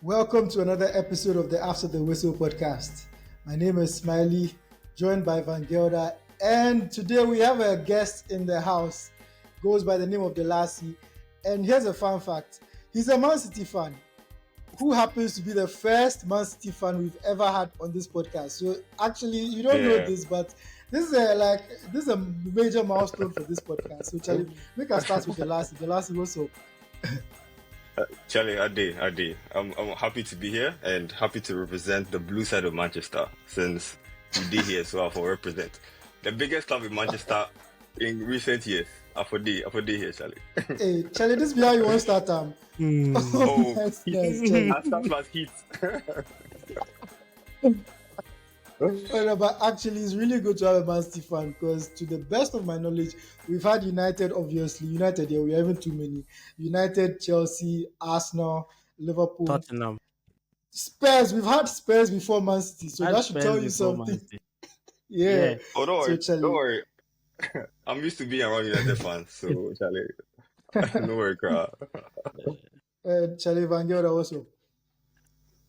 Welcome to another episode of the After the Whistle podcast. My name is Smiley, joined by Van Gelder, and today we have a guest in the house, goes by the name of Delasi. And here's a fun fact: he's a Man City fan, who happens to be the first Man City fan we've ever had on this podcast. So actually, you don't know this, but this is a major milestone for this podcast. So Charlie, make us start with Delasi. Delasi, what's up? Charlie, Ade. I'm happy to be here and happy to represent the blue side of Manchester since you did here as well for represent the biggest club in Manchester in recent years. After here, Charlie. Hey, Charlie, this is how you want to start. Nice, Charlie. Start plus heat. But actually, it's really good to have a Man City fan because, to the best of my knowledge, we've had United, obviously. United, yeah, we are even too many. United, Chelsea, Arsenal, Liverpool, Tottenham, Spurs. We've had Spurs before Man City, so that should tell you something. Yeah. Oh, don't So, worry. I'm used to being around United fans, so Charlie, no worry, crowd. Charlie Van Gelder also.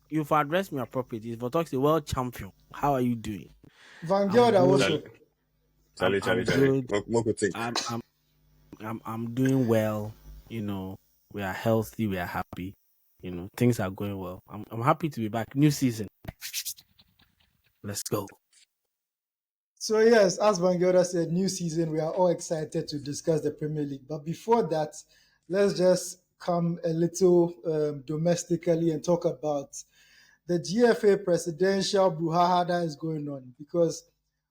you've addressed me appropriately. For talks the world champion, how are you doing? Van Gelder also. Charlie. I'm doing well. You know, we are healthy, we are happy. You know, things are going well. I'm happy to be back. New season. Let's go. So yes, as Van Gelder said, new season, we are all excited to discuss the Premier League. But before that, let's just come a little domestically and talk about the GFA presidential brouhaha that is going on. Because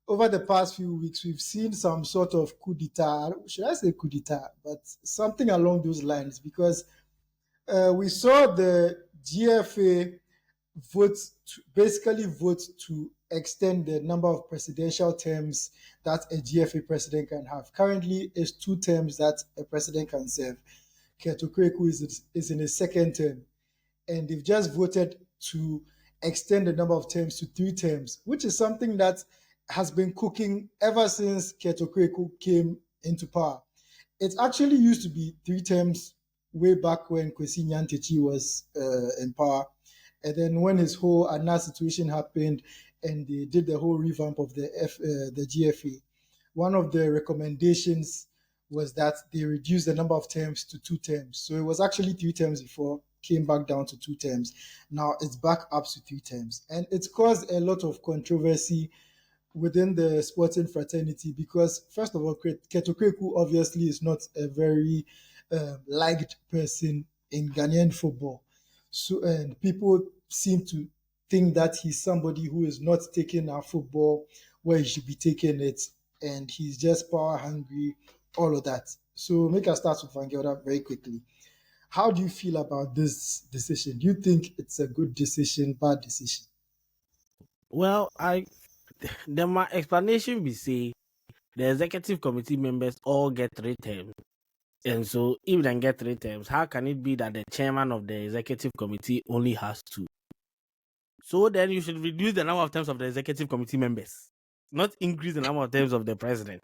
over the past few weeks, we've seen some sort of coup d'etat. Should I say coup d'etat? But something along those lines. Because we saw the GFA basically vote to extend the number of presidential terms that a GFA president can have. Currently, it's 2 terms that a president can serve. Ketokreku is in his second term, and they've just voted to extend the number of terms to 3 terms, which is something that has been cooking ever since Ketokreku came into power. It actually used to be 3 terms way back when Kwesi Nyantakyi was in power. And then when his whole ANA situation happened and they did the whole revamp of the GFA, one of the recommendations was that they reduce the number of terms to 2 terms. So it was actually 3 terms before, came back down to 2 terms. Now it's back up to 3 terms. And it's caused a lot of controversy within the sporting fraternity because, first of all, Ketokreku obviously is not a very liked person in Ghanaian football. So, and people seem to think that he's somebody who is not taking our football where he should be taking it, and he's just power hungry, all of that. So make us start with Van Gelder very quickly. How do you feel about this decision? Do you think it's a good decision, bad decision? Well, then my explanation will say the executive committee members all get 3 terms. And so if they get 3 terms, how can it be that the chairman of the executive committee only has 2? So then you should reduce the number of terms of the executive committee members, not increase the number of terms of the president.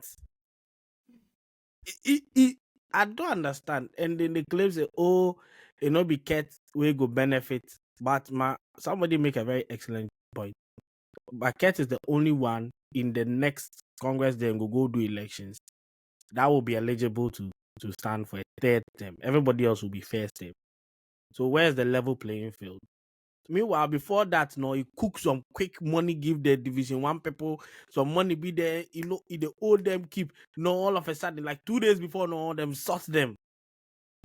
I don't understand. And then the claim say, oh, be kept we go benefit. But somebody make a very excellent point. But Ket is the only one in the next Congress then go do elections that will be eligible to stand for a 3rd term. Everybody else will be 1st term. So where's the level playing field? Meanwhile, before that, you cook some quick money, give the Division 1 people some money, be there, they owe them, keep. All of a sudden, like 2 days before, all them sort them.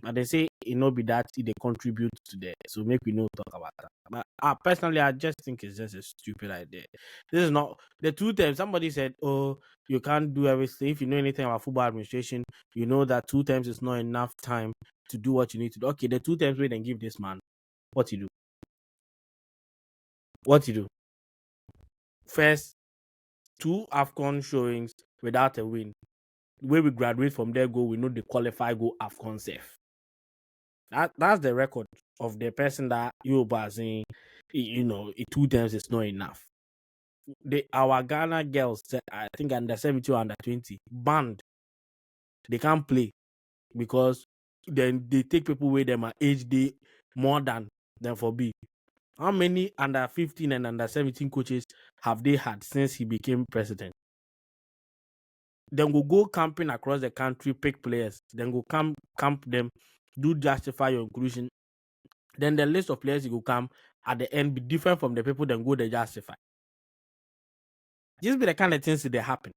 And they say, be that they contribute to that. So make we no talk about that. But personally, I just think it's just a stupid idea. This is not the 2 terms. Somebody said, oh, you can't do everything. If you know anything about football administration, you know that 2 terms is not enough time to do what you need to do. Okay, the 2 terms we then give this man. What you do? First, 2 AFCON showings without a win. Where we graduate from there, we know the qualify go AFCON safe. That's the record of the person that you are saying, 2 terms is not enough. Our Ghana girls, I think under 17 or under 20, banned. They can't play because then they take people with them at age they more than for B. How many under 15 and under 17 coaches have they had since he became president? Then we'll go camping across the country, pick players. Then go camp them, do justify your inclusion. Then the list of players you will come at the end be different from the people then go they justify. This be the kind of things that they happen.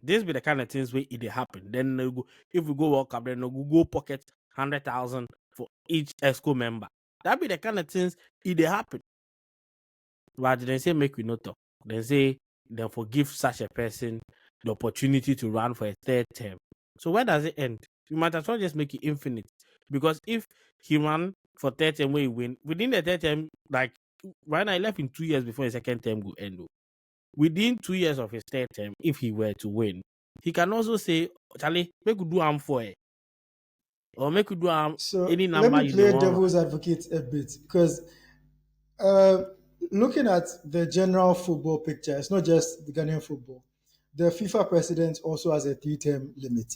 This be the kind of things where it happen. Then go, if we go World Cup, then we go pocket 100,000 for each ESCO member. That be the kind of things it happen. But then say make we not talk. Then say then forgive such a person the opportunity to run for a third term. So where does it end? You might as well just make it infinite. Because if he ran for third term where he win, within the third term, like when I left in 2 years before his second term will end. Within 2 years of his third term, if he were to win, he can also say, Charlie, make you do arm for it. Or make you do arm any number. Let me play devil's advocate a bit, because looking at the general football picture, it's not just the Ghanaian football. The FIFA president also has a 3-term limit.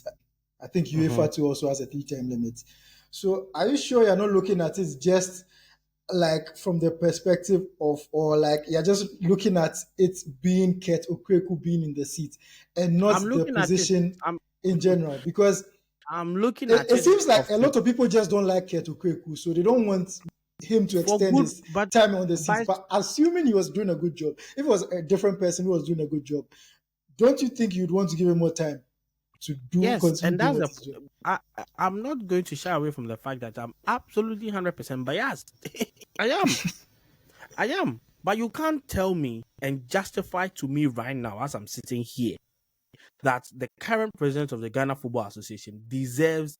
I think UEFA too also has a 3-term limit. So are you sure you're not looking at it just like from the perspective of, or like you're just looking at it being Ket Okreku being in the seat and not the position in general? Because I'm looking at it seems like a lot of people just don't like Ket Okreku, so they don't want him to extend his time on the seat. But assuming he was doing a good job, if it was a different person who was doing a good job, don't you think you'd want to give him more time to do? Yes, and that's I'm not going to shy away from the fact that I'm absolutely 100% biased. I am. But you can't tell me and justify to me right now, as I'm sitting here, that the current president of the Ghana Football Association deserves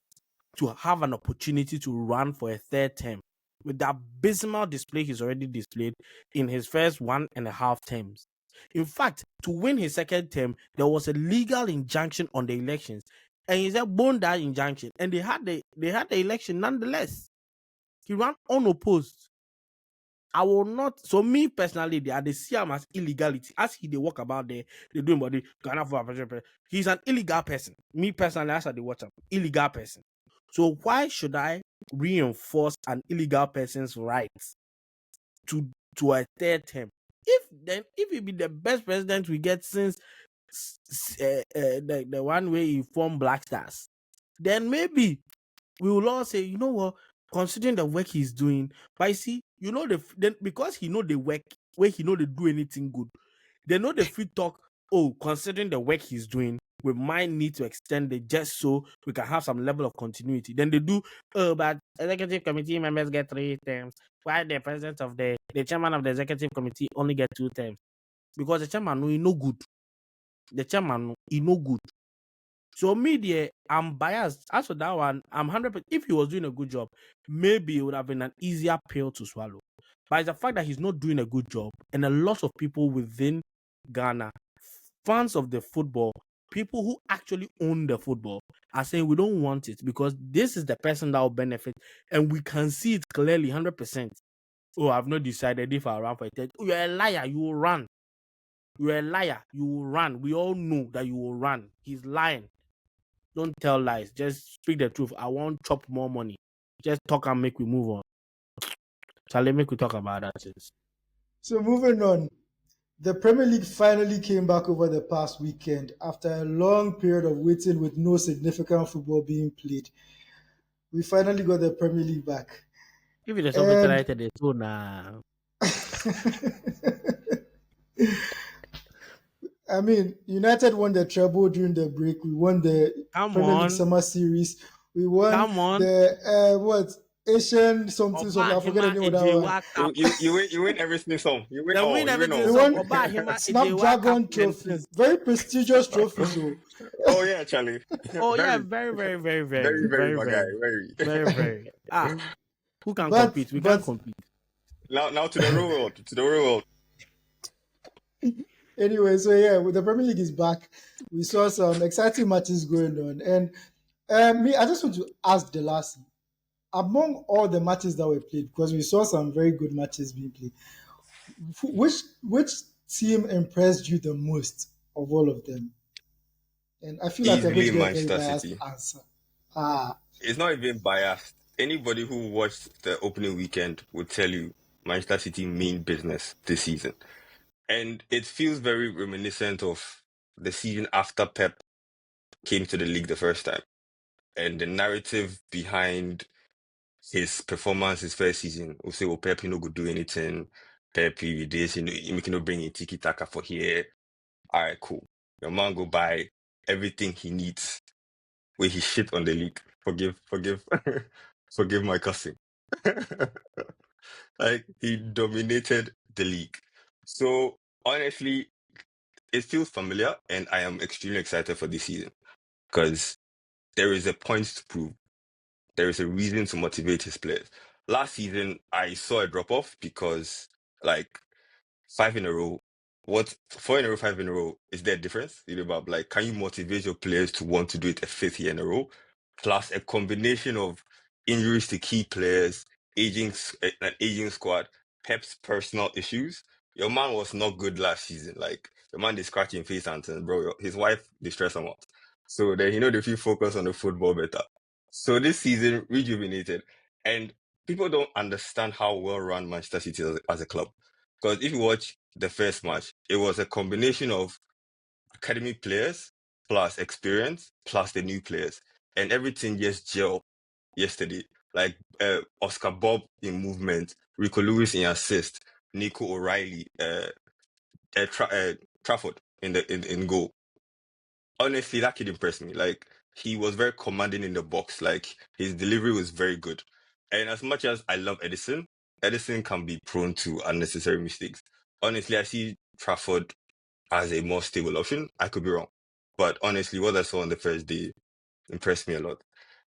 to have an opportunity to run for a third term with the abysmal display he's already displayed in his first 1.5 terms. In fact, to win his second term, there was a legal injunction on the elections, and he said bone that injunction, and they had the election nonetheless. He ran unopposed. I will not. So me personally, they see him as illegality. As they walk about there, they doing body Ghana for a he's an illegal person. Me personally, as I watch him, illegal person. So why should I reinforce an illegal person's rights to a third term? If he be the best president we get since the one way he formed Black Stars, then maybe we will all say, you know what, considering the work he's doing, but you see, you know, then because he know the work where he know they do anything good, they know the free talk. Oh, considering the work he's doing, we might need to extend it just so we can have some level of continuity. Then they do, but executive committee members get 3 terms. Why the president of the chairman of the executive committee only get 2 terms? Because the chairman he no good. The chairman he no good. So media, I'm biased. As for that one, I'm 100%. If he was doing a good job, maybe it would have been an easier pill to swallow. But it's the fact that he's not doing a good job, and a lot of people within Ghana, fans of the football, people who actually own the football, are saying we don't want it because this is the person that will benefit, and we can see it clearly, 100%. Oh, I've not decided if I run for it. Oh, you're a liar. You will run. You're a liar. You will run. We all know that you will run. He's lying. Don't tell lies. Just speak the truth. I won't chop more money. Just talk and make we move on. Charlie, make we talk about that. So moving on. The Premier League finally came back over the past weekend after a long period of waiting with no significant football being played. We finally got the Premier League back. If it is something it's so now. I mean, United won the treble during the break. We won the Premier League Summer Series. We won the Asian something. I forget the name of that one. You win everything. So you win all. We won Snapdragon trophy. Very prestigious trophy. So. Oh yeah, Charlie. Oh yeah, very. Who can compete? We can't compete. Now to the real world. To the real world. Anyway, so yeah, the Premier League is back. We saw some exciting matches going on, and I just want to ask Delasi, among all the matches that were played, because we saw some very good matches being played, which team impressed you the most of all of them? And I feel like I'm going to get a very biased answer. It's not even biased. Anybody who watched the opening weekend would tell you Manchester City mean business this season. And it feels very reminiscent of the season after Pep came to the league the first time. And the narrative behind his performance his first season will say, well, Pep, you know, could do anything. Pep, you this, you know, you cannot bring in tiki taka for here. All right, cool. Your man go buy everything he needs where he shit on the league. Forgive, forgive my cussing. Like he dominated the league. So honestly, it feels familiar, and I am extremely excited for this season because there is a point to prove. There is a reason to motivate his players. Last season, I saw a drop off because like 5 in a row. What 4 in a row, 5 in a row? Is there a difference? You know, about like, can you motivate your players to want to do it a fifth year in a row? Plus a combination of injuries to key players, an aging squad, Pep's personal issues. Your man was not good last season. Like your man is scratching face and things, bro. His wife distressed him out. So then if you focus on the football better. So this season rejuvenated, and people don't understand how well run Manchester City is as a club. Because if you watch the first match, it was a combination of academy players plus experience plus the new players, and everything just gel yesterday. Like Oscar Bob in movement, Rico Lewis in assist, Nico O'Reilly, Trafford in goal. Honestly, that kid impressed me. Like he was very commanding in the box. Like his delivery was very good. And as much as I love Edison, Edison can be prone to unnecessary mistakes. Honestly, I see Trafford as a more stable option. I could be wrong. But honestly, what I saw on the first day impressed me a lot.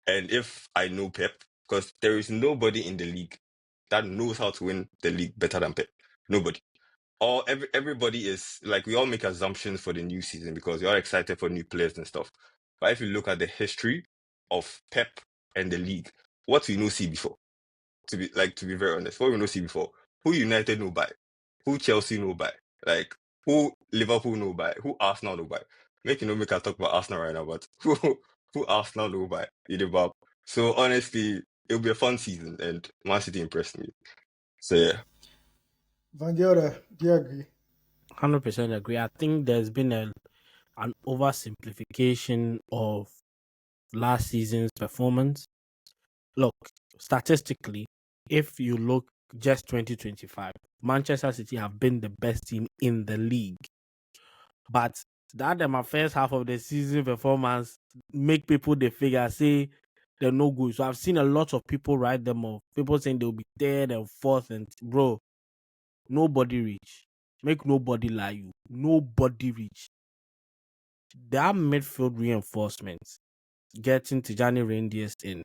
And if I know Pep, because there is nobody in the league that knows how to win the league better than Pep. Nobody. Everybody is like, we all make assumptions for the new season because we're all excited for new players and stuff. But if you look at the history of Pep and the league, what we know see before, to be very honest, what we know see before, who United know by, who Chelsea know by, like who Liverpool know by, who Arsenal know by. Make us talk about Arsenal right now, but who Arsenal know by, Idibab. So honestly, it'll be a fun season, and Man City impressed me. So yeah. Van Gelder, do you agree? 100% agree. I think there's been an oversimplification of last season's performance. Look, statistically, if you look just 2025, Manchester City have been the best team in the league. But that my first half of the season performance make people the figure say they're no good. So I've seen a lot of people write them off. People saying they'll be third and fourth, and bro, nobody reach. Make nobody lie you. Nobody reach. That midfield reinforcements, getting Tijani Reindeers in,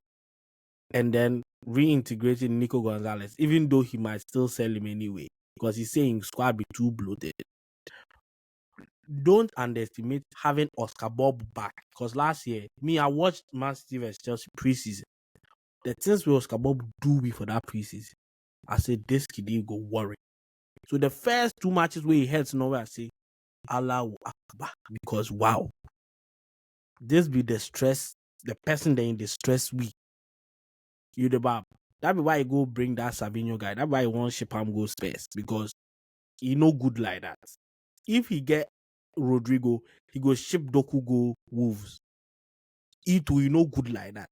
and then reintegrating Nico Gonzalez, even though he might still sell him anyway, because he's saying squad be too bloated. Don't underestimate having Oscar Bob back, because last year, I watched Man City vs Chelsea preseason. The things with Oscar Bob do before that preseason, I said this kid go worry. So the first two matches where he heads nowhere, I say Allahu Akbar, because wow, this be the stress, the person that in the stress week. You the bab. That be why you go bring that Savinho guy. That be why you want ship him go Spurs, because he no good like that. If he get Rodrigo, he go ship Doku go Wolves. It will no good like that.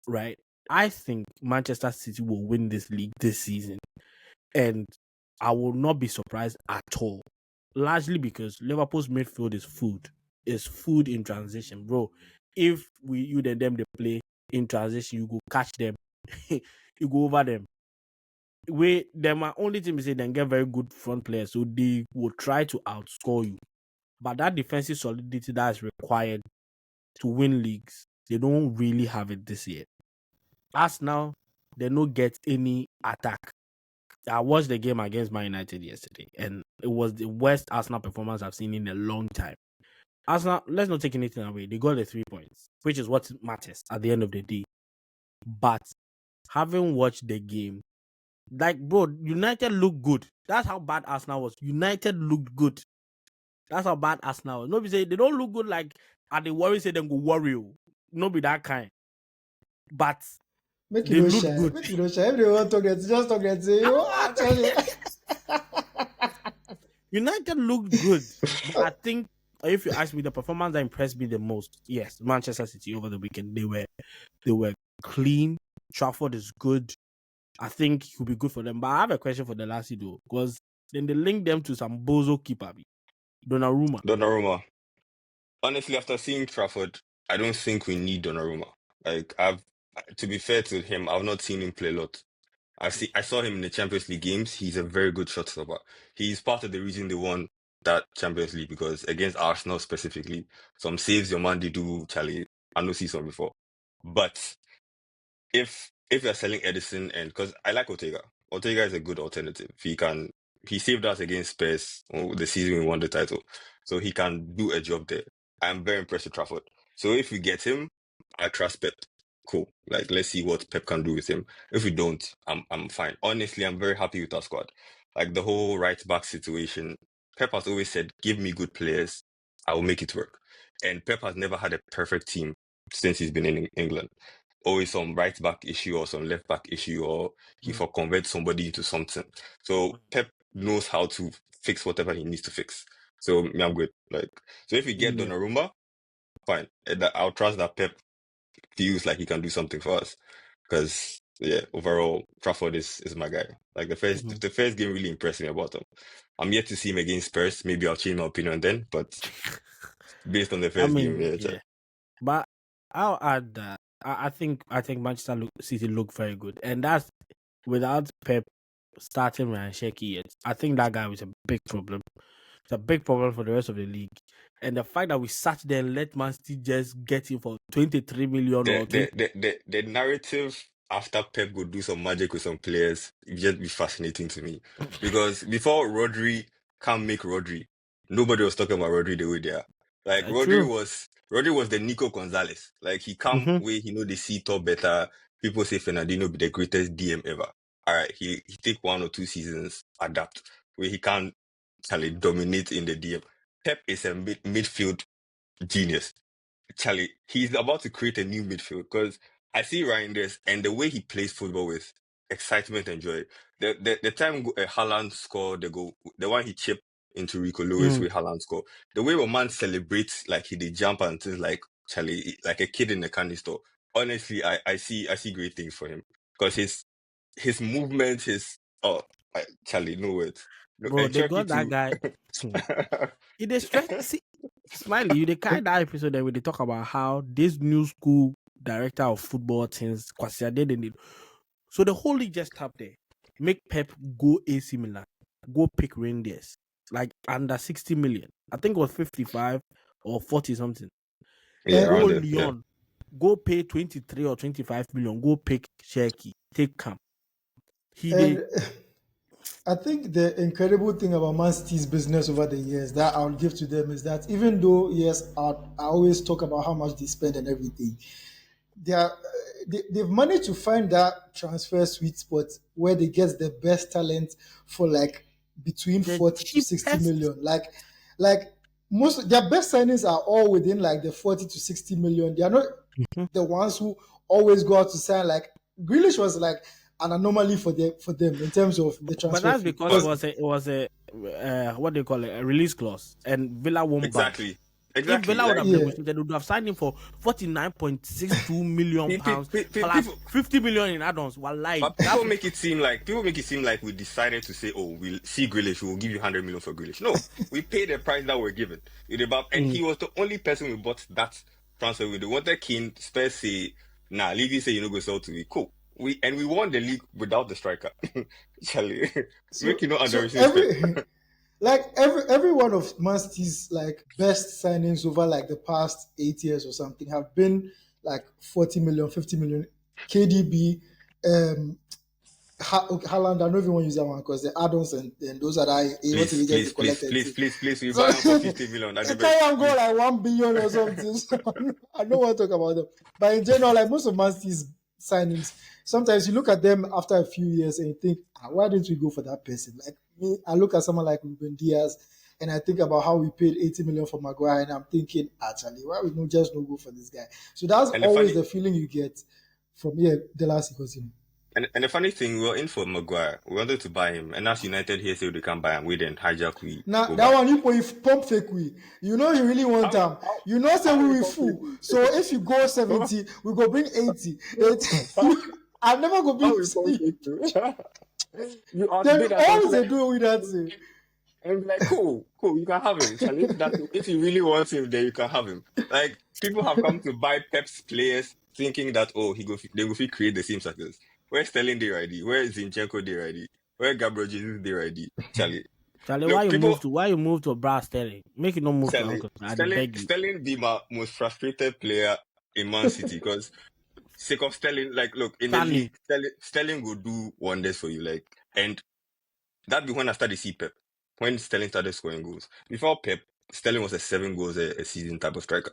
Right? I think Manchester City will win this league this season. And I will not be surprised at all. Largely because Liverpool's midfield is food. It's food in transition, bro. If you and them they play in transition, you go catch them, you go over them. My only team is say they get very good front players, so they will try to outscore you. But that defensive solidity that is required to win leagues, they don't really have it this year. Arsenal, they don't get any attack. I watched the game against Man United yesterday, and it was the worst Arsenal performance I've seen in a long time. Arsenal, let's not take anything away. They got the 3 points, which is what matters at the end of the day. But having watched the game, like, bro, United looked good. That's how bad Arsenal was. United looked good. That's how bad Arsenal was. Nobody say they don't look good like, and they worry say them go worry. not be that kind. But Make they you no look shy. good. Make you no shy. If they want to get, just talk and say, oh, actually. United looked good. But I think if you ask me, the performance that impressed me the most, yes, Manchester City over the weekend. They were clean. Trafford is good. I think it will be good for them. But I have a question for Delasi though, because then they link them to some bozo keeper, Donnarumma. Honestly, after seeing Trafford, I don't think we need Donnarumma. Like to be fair to him, I've not seen him play a lot. I saw him in the Champions League games. He's a very good shot stopper. He's part of the reason they won that Champions League because against Arsenal specifically, some saves your man did do, Charlie. I know see some before. But if you're selling Edison and because I like Ortega. Ortega is a good alternative. He saved us against Spurs the season we won the title. So he can do a job there. I'm very impressed with Trafford. So if we get him, I trust Pep. Cool. Like let's see what Pep can do with him. If we don't, I'm fine. Honestly, I'm very happy with our squad. Like the whole right back situation. Pep has always said, give me good players, I will make it work. And Pep has never had a perfect team since he's been in England. Always some right back issue or some left back issue, or he for convert somebody into something. So Pep knows how to fix whatever he needs to fix. So me, I'm good. Like so, if we get Yeah. Donnarumma, fine. I'll trust that Pep feels like he can do something for us. Because yeah, overall, Trafford is my guy. Like the first game really impressed me about him. I'm yet to see him against Spurs. Maybe I'll change my opinion then, but based on the I first game, mean, yeah, yeah. But I'll add that I think Manchester City look very good, and that's without Pep starting Ryan Shecky yet. I think that guy was a big problem. It's a big problem for the rest of the league. And the fact that we sat there and let Man City just get him for 23 million or 20. The narrative after Pep would do some magic with some players, it just be fascinating to me. Because before Rodri can't make Rodri, nobody was talking about Rodri the way they are. Like True. Rodri was the Nico Gonzalez. Like he come where he know the see top better. People say Fernandinho be the greatest DM ever. All right, he take 1 or 2 seasons, adapt where he can actually dominate in the DM. Pep is a midfield genius. Charlie, he's about to create a new midfield because I see Reinders and the way he plays football with excitement and joy. The time Haaland scored the goal, the one he chipped into Rico Lewis with Haaland score, the way a man celebrates like he did jump and things like Charlie, like a kid in a candy store. Honestly, I see great things for him because his movement, Charlie, no words. No, Bro, and they Turkey got that too. guy. It is stress. See, Smiley, you the kind that episode that where they talk about how this new school director of football things, Kwasi Adedin. So the whole league just tapped there. Make Pep go AC Milan. Go pick Rangers. Like under 60 million. I think it was 55 or 40 something. Yeah, And, Go around there. Yeah. Lyon. Go pay 23 or 25 million. Go pick Cherky. Take Camp. He did. and I think the incredible thing about Man City's business over the years that I'll give to them is that even though, yes, I always talk about how much they spend and everything, they've managed to find that transfer sweet spot where they get the best talent for like between The 40 to 60 cheapest. million. Like most of their best signings are all within like the 40 to 60 million. They are not the ones who always go out to sign. Like Grealish was like an anomaly for them in terms of the But transfer that's fee. because Because it was a what do you call it, a release clause, and Villa won't budge. Exactly. If Exactly. Villa would Like have yeah, negotiated, they would have signed him for 49.62 million pounds plus people 50 million in add-ons. Wallahi, but people make it seem like we decided to say, oh, we'll see Grealish, we'll give you 100 million for Grealish. No, we paid the price that we're given. And he was the only person we bought that transfer with. They wanted Keane, Spurs say, nah, Levy say you know go sell to me. Cool. We won the league without the striker. Charlie, make you know so underestimate Pep. every one of Man City's like best signings over like the past 8 years or something have been like 40 million, 50 million. KDB, Haaland, I don't even want to use that one because the add-ons and those are what Please, agent they please, please, collected. please, please, please, we So buy him for 50 million. it can't go like 1 billion or something. So I don't want to talk about them. But in general, like most of Man City's signings, sometimes you look at them after a few years and you think, why didn't we go for that person? Like me, I look at someone like Ruben Diaz. and I think about how we paid 80 million for Maguire, and I'm thinking, actually, why we not just no go for this guy? So that's And the always funny the feeling you get from here, Delasi Mensah. and the funny thing, we were in for Maguire. We wanted to buy him, and as United here say they can't buy him, we then hijack we Now over. that one you pump fake we. You know you really want them. You know say we will fool. So if you go 70, we go bring 80. I'm never gonna be. You They always they do with that thing. And be like, cool, you can have him. Charlie, if you really want him, then you can have him. Like, people have come to buy Pep's players thinking that, they will create the same success. Where Sterling they ready? Where Zinchenko they ready? Where Gabriel Jesus they ready? Charlie, why look, you move to Brad Sterling? Make it not move to Charlie, Uncle. I beg you. Sterling be my most frustrated player in Man City because sake of Sterling, like, look, in the Stanley. league, Sterling will do wonders for you, like, and that be when I started to see Pep. When Sterling started scoring goals. Before Pep, Sterling was a 7 goals a season type of striker.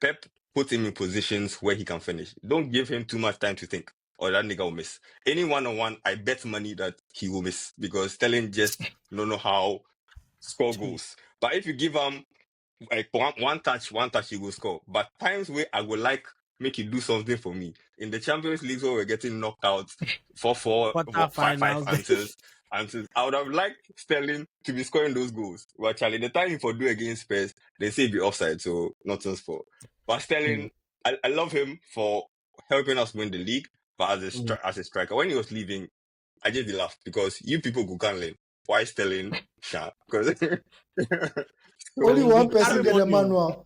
Pep put him in positions where he can finish. Don't give him too much time to think, or that nigga will miss. Any one-on-one, I bet money that he will miss because Sterling just don't know how score goals. But if you give him like one touch, he will score. But times where I would like make you do something for me. In the Champions League where we're getting knocked out 4-4, 5-5 answers. I would have liked Sterling to be scoring those goals. But Charlie, the time for do against Spurs, they say be offside, so nothing's for. But Sterling, I love him for helping us win the league. But as a striker, when he was leaving, I just laughed because you people go can learn. Why Sterling? Because only one person get a manual.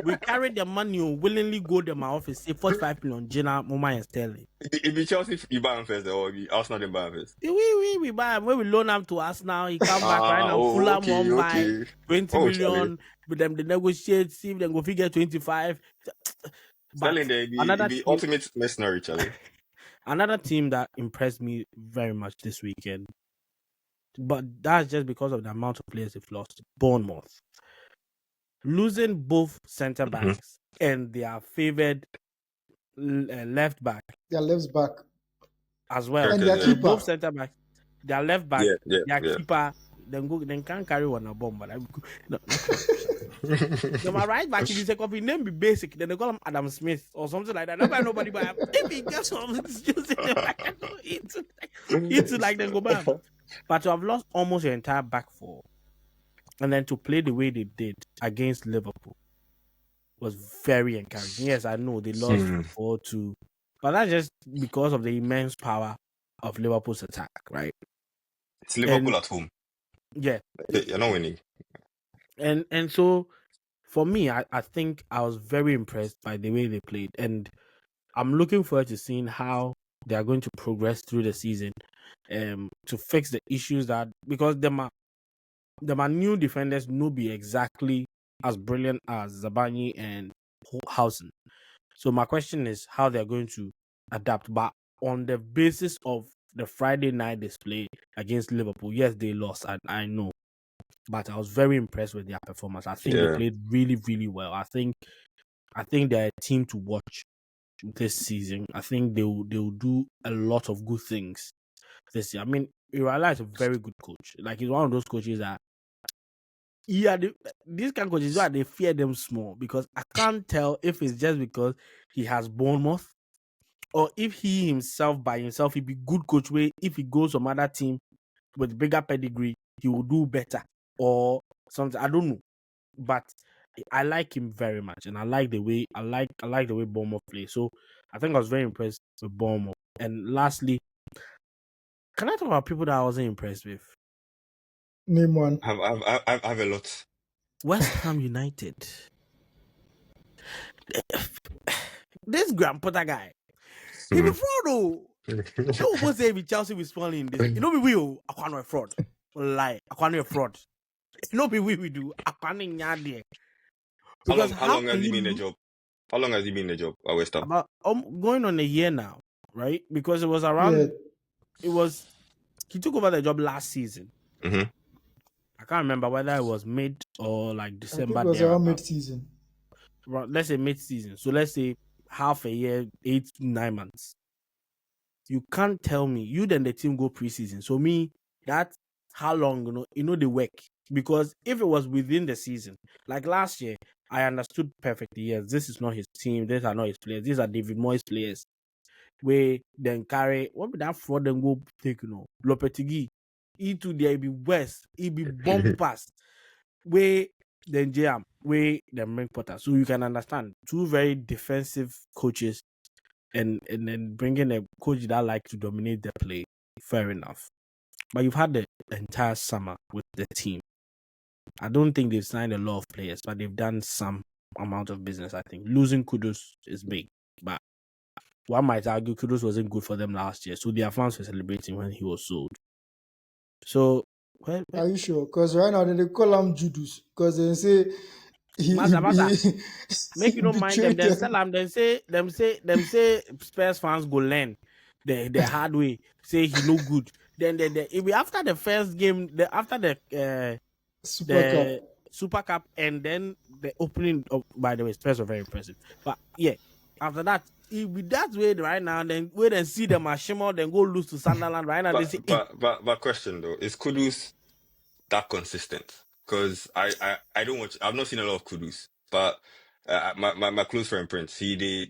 We carried the money, willingly go to my office, say 45 million, Jenna, Mama, and Sterling. It be Chelsea you buy him first, or be Arsenal then buy him first. We buy him. When we loan him to us now, he come back right now. Fulham won't buy 20 million. But them they negotiate, see if they go figure 25. Sterling, they be ultimate mercenary, Charlie. Another team that impressed me very much this weekend, but that's just because of the amount of players they've lost. Bournemouth. Losing both centre backs and their favored left back. Their left back. As well. And their keeper. Both centre backs. Their left back, their keeper, then can't carry one a bomb. But no, my right back, if you say copy name be basic, then they call him Adam Smith or something like that. Nobody buy him. If he gets some, it's just it's like then go back. But to have lost almost your entire back four, and then to play the way they did against Liverpool was very encouraging. Yes, I know they lost 4-2, but that's just because of the immense power of Liverpool's attack, right? It's Liverpool at home. Yeah. You're not winning. And so for me, I think I was very impressed by the way they played. And I'm looking forward to seeing how they are going to progress through the season to fix the issues that, because them are new defenders no be exactly as brilliant as Zabani and Housen. So my question is how they're going to adapt. But on the basis of the Friday night display against Liverpool, yes, they lost, I know. But I was very impressed with their performance. I think they played really, really well. I think they're a team to watch this season. I think they'll do a lot of good things this year. I mean, Iraola is a very good coach. Like, he's one of those coaches that these kind of coaches where they fear them small, because I can't tell if it's just because he has Bournemouth or if he himself by himself he'd be good coach where if he goes some other team with bigger pedigree he will do better or something. I don't know, but I like him very much, and I like the way Bournemouth play. So I think I was very impressed with Bournemouth. And lastly, can I talk about people that I wasn't impressed with? Name one. I have a lot. West Ham United. This Graham Potter guy, he be fraud though. No one say if Chelsea will spoil in this. You know be we I can't know fraud. Lie, I can't know fraud. You know be we do. I can't know. Because how long has he been in the job? How long has he been in the job at West Ham? About going on a year now, right? Because it was around. Yeah. He took over the job last season. Mm-hmm. I can't remember whether it was mid or like December. I think it was around mid-season. Let's say mid-season. So let's say half a year, 8 to 9 months. You can't tell me you then the team go pre-season. So me, that's how long, you know the work. Because if it was within the season, like last year, I understood perfectly. Yes, this is not his team. These are not his players. These are David Moyes players. Where then carry what would that fraud then go take? Lopetegui. He to there be worse. He be bomb pass. Where then jam. Where then bring Potter. So you can understand two very defensive coaches, and then bringing a coach that like to dominate the play. Fair enough. But you've had the entire summer with the team. I don't think they've signed a lot of players, but they've done some amount of business, I think. Losing Kudus is big, but one might argue Kudus wasn't good for them last year, so their fans were celebrating when he was sold. So, Are you sure? Because right now they call him Judas because they say Masa, make you don't mind them. betrayed Then sell them. Them say Spurs fans go learn the hard way. Say he no good. Then if we after the first game, after the Super Cup. Super Cup, and then the opening. By the way, Spurs were very impressive. But yeah, after that, if we that way right now, then wait and see them Ashimo, then go lose to Sunderland right now. They say, But question though, is Kudus that consistent? Because I don't watch. I've not seen a lot of Kudus, but my close friend Prince, they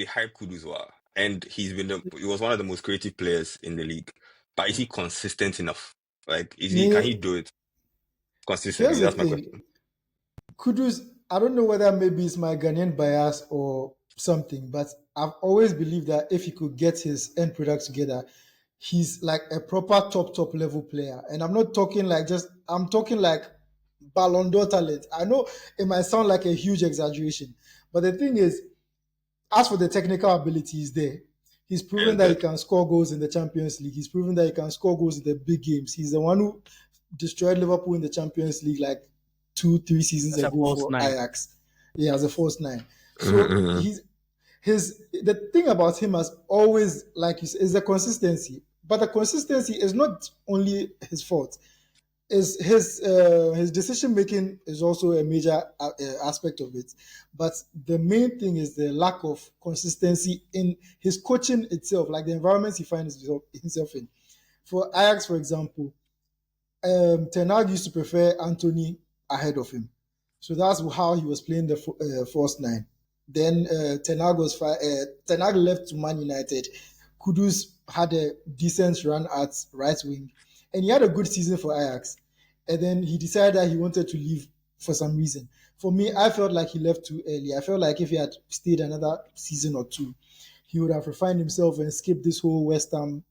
hype Kudus well, and he was one of the most creative players in the league. But is he consistent enough? Like, can he do it consistently? Here's the That's my thing. question. Kudus, I don't know whether maybe it's my Ghanaian bias or something, but I've always believed that if he could get his end product together, he's like a proper top level player. And I'm not talking like I'm talking like Ballon d'Or talent. I know it might sound like a huge exaggeration, but the thing is, as for the technical ability, he's there. He's proven that he can score goals in the Champions League. He's proven that he can score goals in the big games. He's the one who destroyed Liverpool in the Champions League like 2-3 seasons ago for Ajax. Yeah, as a false nine. So the thing about him has always, like you said, is the consistency. But the consistency is not only his fault. Is his decision making is also a major aspect of it, but the main thing is the lack of consistency in his coaching itself, like the environments he finds himself in. For Ajax, for example, Ten Hag used to prefer Anthony ahead of him, so that's how he was playing the first nine. Then Ten Hag left to Man United. Kudus had a decent run at right wing, and he had a good season for Ajax. And then he decided that he wanted to leave for some reason. For me, I felt like he left too early. I felt like if he had stayed another season or two, he would have refined himself and skipped this whole West Ham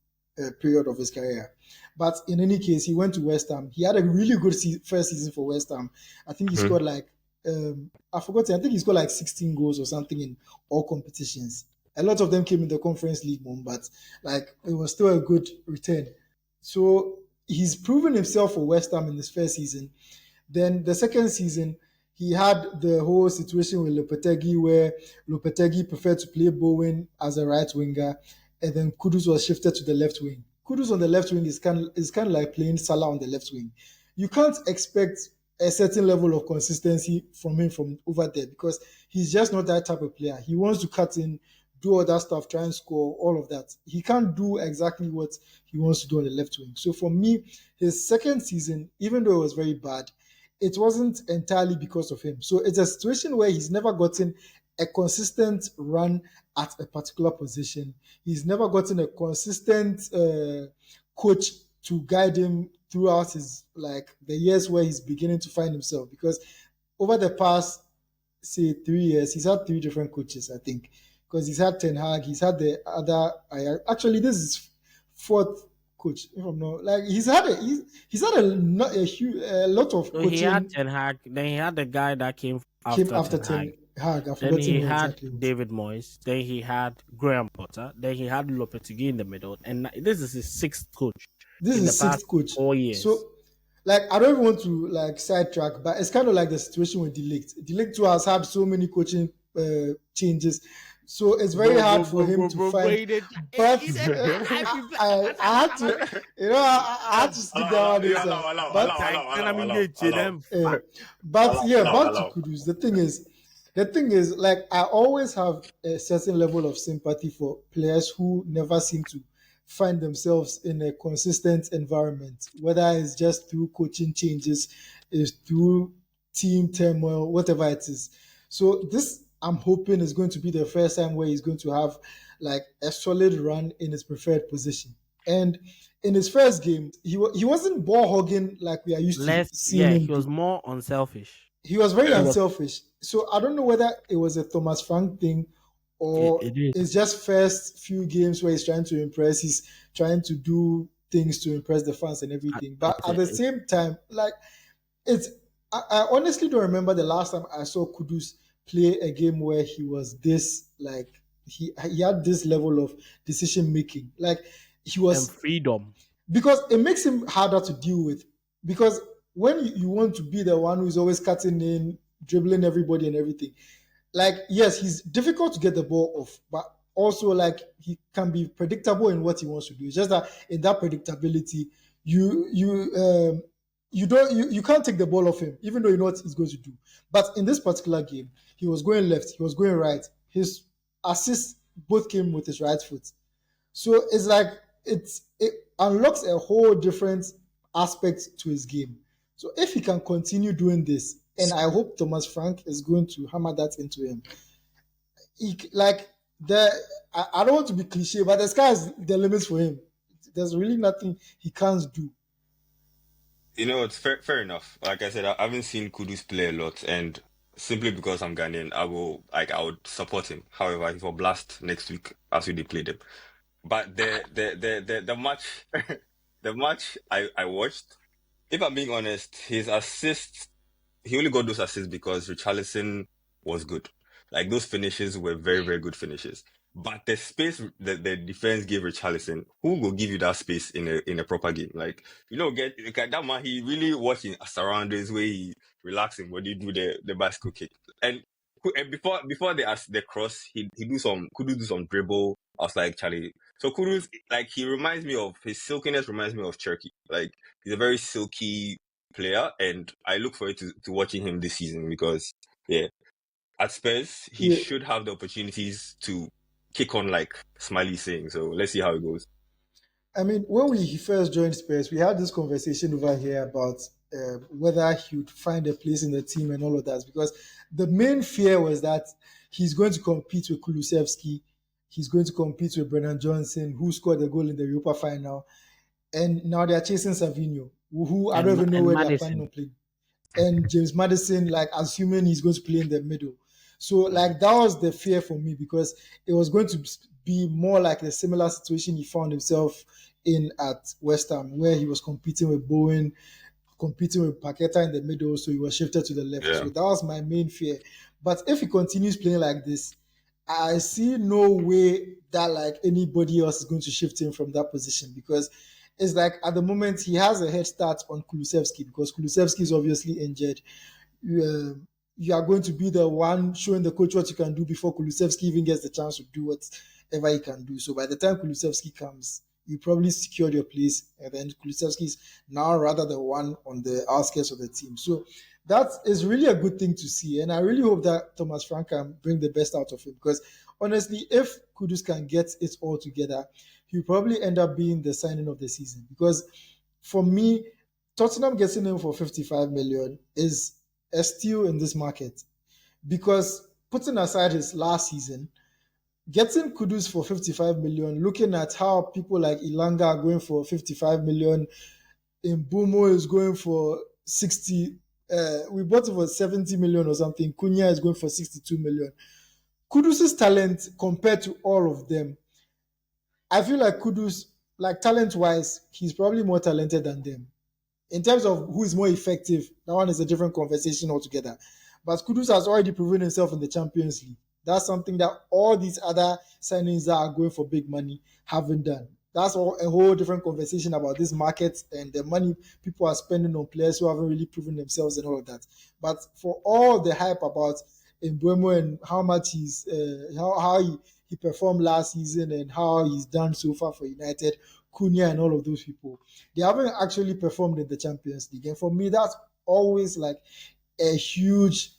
period of his career. But in any case, he went to West Ham. He had a really good first season for West Ham. I think he scored like, I think he scored like 16 goals or something in all competitions. A lot of them came in the Conference League, but like it was still a good return. So he's proven himself for West Ham in his first season. Then the second season, he had the whole situation with Lopetegui where Lopetegui preferred to play Bowen as a right winger, and then Kudus was shifted to the left wing. Kudus on the left wing is kind of like playing Salah on the left wing. You can't expect a certain level of consistency from him from over there because he's just not that type of player. He wants to cut in, do all that stuff, try and score, all of that. He can't do exactly what he wants to do on the left wing. So for me, his second season, even though it was very bad, it wasn't entirely because of him. So it's a situation where he's never gotten a consistent run at a particular position. He's never gotten a consistent coach to guide him throughout his the years where he's beginning to find himself. Because over the past, say, 3 years, he's had 3 different coaches, I think. Because he's had Ten Hag, he's had the other. Actually, this is 4th coach. If I'm not he's had a lot of coaching. He had Ten Hag, then he had the guy that came after Ten Hag. Then he had David Moyes. Then he had Graham Potter. Then he had Lopetegui in the middle. And this is his 6th coach. This is his 6th coach. 4 years. So, I don't even want to sidetrack, but it's kind of like the situation with De Ligt. De Ligt too has had so many coaching changes. So it's very hard for him to find. But I had to, I had to stick that one inside. But yeah, back to Kudus. The thing is, I always have a certain level of sympathy for players who never seem to find themselves in a consistent environment, whether it's just through coaching changes is through team turmoil, whatever it is. So this, I'm hoping, is going to be the first time where he's going to have like a solid run in his preferred position. And in his first game, he wasn't ball hogging like we are used to seeing him He was do. more unselfish. He was very He Yeah. was unselfish. So I don't know whether it was a Thomas Frank thing or it is. it's just first few games where he's trying to impress. He's trying to do things to impress the fans and everything. But at the same time, like it's, I honestly don't remember the last time I saw Kudus play a game where he was this like he had this level of decision making. Like he and was, freedom. because it makes him harder to deal with. Because when you want to be the one who's always cutting in, dribbling everybody and everything, like yes, he's difficult to get the ball off, but also like he can be predictable in what he wants to do. It's just that in that predictability, you can't take the ball off him, even though you know what he's going to do. But in this particular game, he was going left, he was going right. His assists both came with his right foot. So it's like it unlocks a whole different aspect to his game. So if he can continue doing this, and I hope Thomas Frank is going to hammer that into him, like I don't want to be cliche, but the sky is the limits for him. There's really nothing he can't do. You know, it's fair enough. Like I said, I haven't seen Kudus play a lot, and simply because I'm Ghanaian, I would support him. However, he will blast next week as we play them. But the match the match I watched, if I'm being honest, his assists, he only got those assists because Richarlison was good. Like those finishes were very, very good finishes. But the space that the defense gave Richarlison, who will give you that space in a proper game? Like, get like that man, he really watching surroundings where he relaxing when he do the bicycle kick. And before the cross, he could do some dribble. I was like, Charlie. So Kudus, like his silkiness reminds me of Cherky. Like he's a very silky player, and I look forward to watching him this season because at Spurs he should have the opportunities to kick on like Smiley saying. So let's see how it goes. I mean, when he first joined Spurs, we had this conversation over here about whether he would find a place in the team and all of that, because the main fear was that he's going to compete with Kulusevski, he's going to compete with Brennan Johnson, who scored the goal in the Europa final, and now they're chasing Savinho, who I don't even know where they're planning on playing, and James Maddison, like assuming he's going to play in the middle. So like that was the fear for me, because it was going to be more like a similar situation he found himself in at West Ham, where he was competing with Bowen, competing with Paqueta in the middle, so he was shifted to the left. Yeah. So that was my main fear. But if he continues playing like this, I see no way that like anybody else is going to shift him from that position, because it's like at the moment he has a head start on Kulusevski, because Kulusevski is obviously injured. You are going to be the one showing the coach what you can do before Kulusevski even gets the chance to do whatever he can do. So by the time Kulusevski comes, you probably secured your place, and then Kulusevski is now rather the one on the outskirts of the team. So that is really a good thing to see, and I really hope that Thomas Frank can bring the best out of him, because honestly, if Kudus can get it all together, he'll probably end up being the signing of the season. Because for me, Tottenham getting him for 55 million is a steal in this market, because putting aside his last season, getting Kudus for 55 million, looking at how people like Ilanga are going for 55 million, Mbumo is going for 60, we bought it for 70 million or something, Cunha is going for 62 million. Kudus' talent compared to all of them, I feel like Kudus, like talent-wise, he's probably more talented than them. In terms of who is more effective, that one is a different conversation altogether. But Kudus has already proven himself in the Champions League. That's something that all these other signings that are going for big money haven't done. That's a whole different conversation about this market and the money people are spending on players who haven't really proven themselves and all of that. But for all the hype about Mbeumo and how much how he performed last season and how he's done so far for United, Cunha and all of those people, they haven't actually performed in the Champions League. And for me, that's always like a huge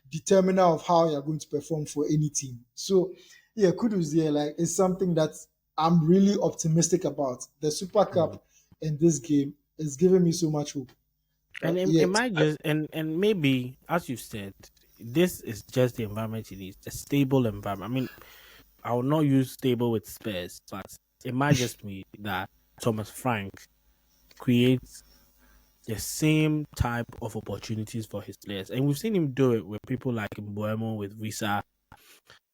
determiner of how you're going to perform for any team. So yeah, Kudus there, like, it's something that I'm really optimistic about. The Super Cup in this game is giving me so much hope. And it Yet. might just and maybe, as you said, this is just the environment he needs, a stable environment. I mean, I will not use stable with Spurs, but it might just be that Thomas Frank creates the same type of opportunities for his players, and we've seen him do it with people like Mbuemo, with Visa,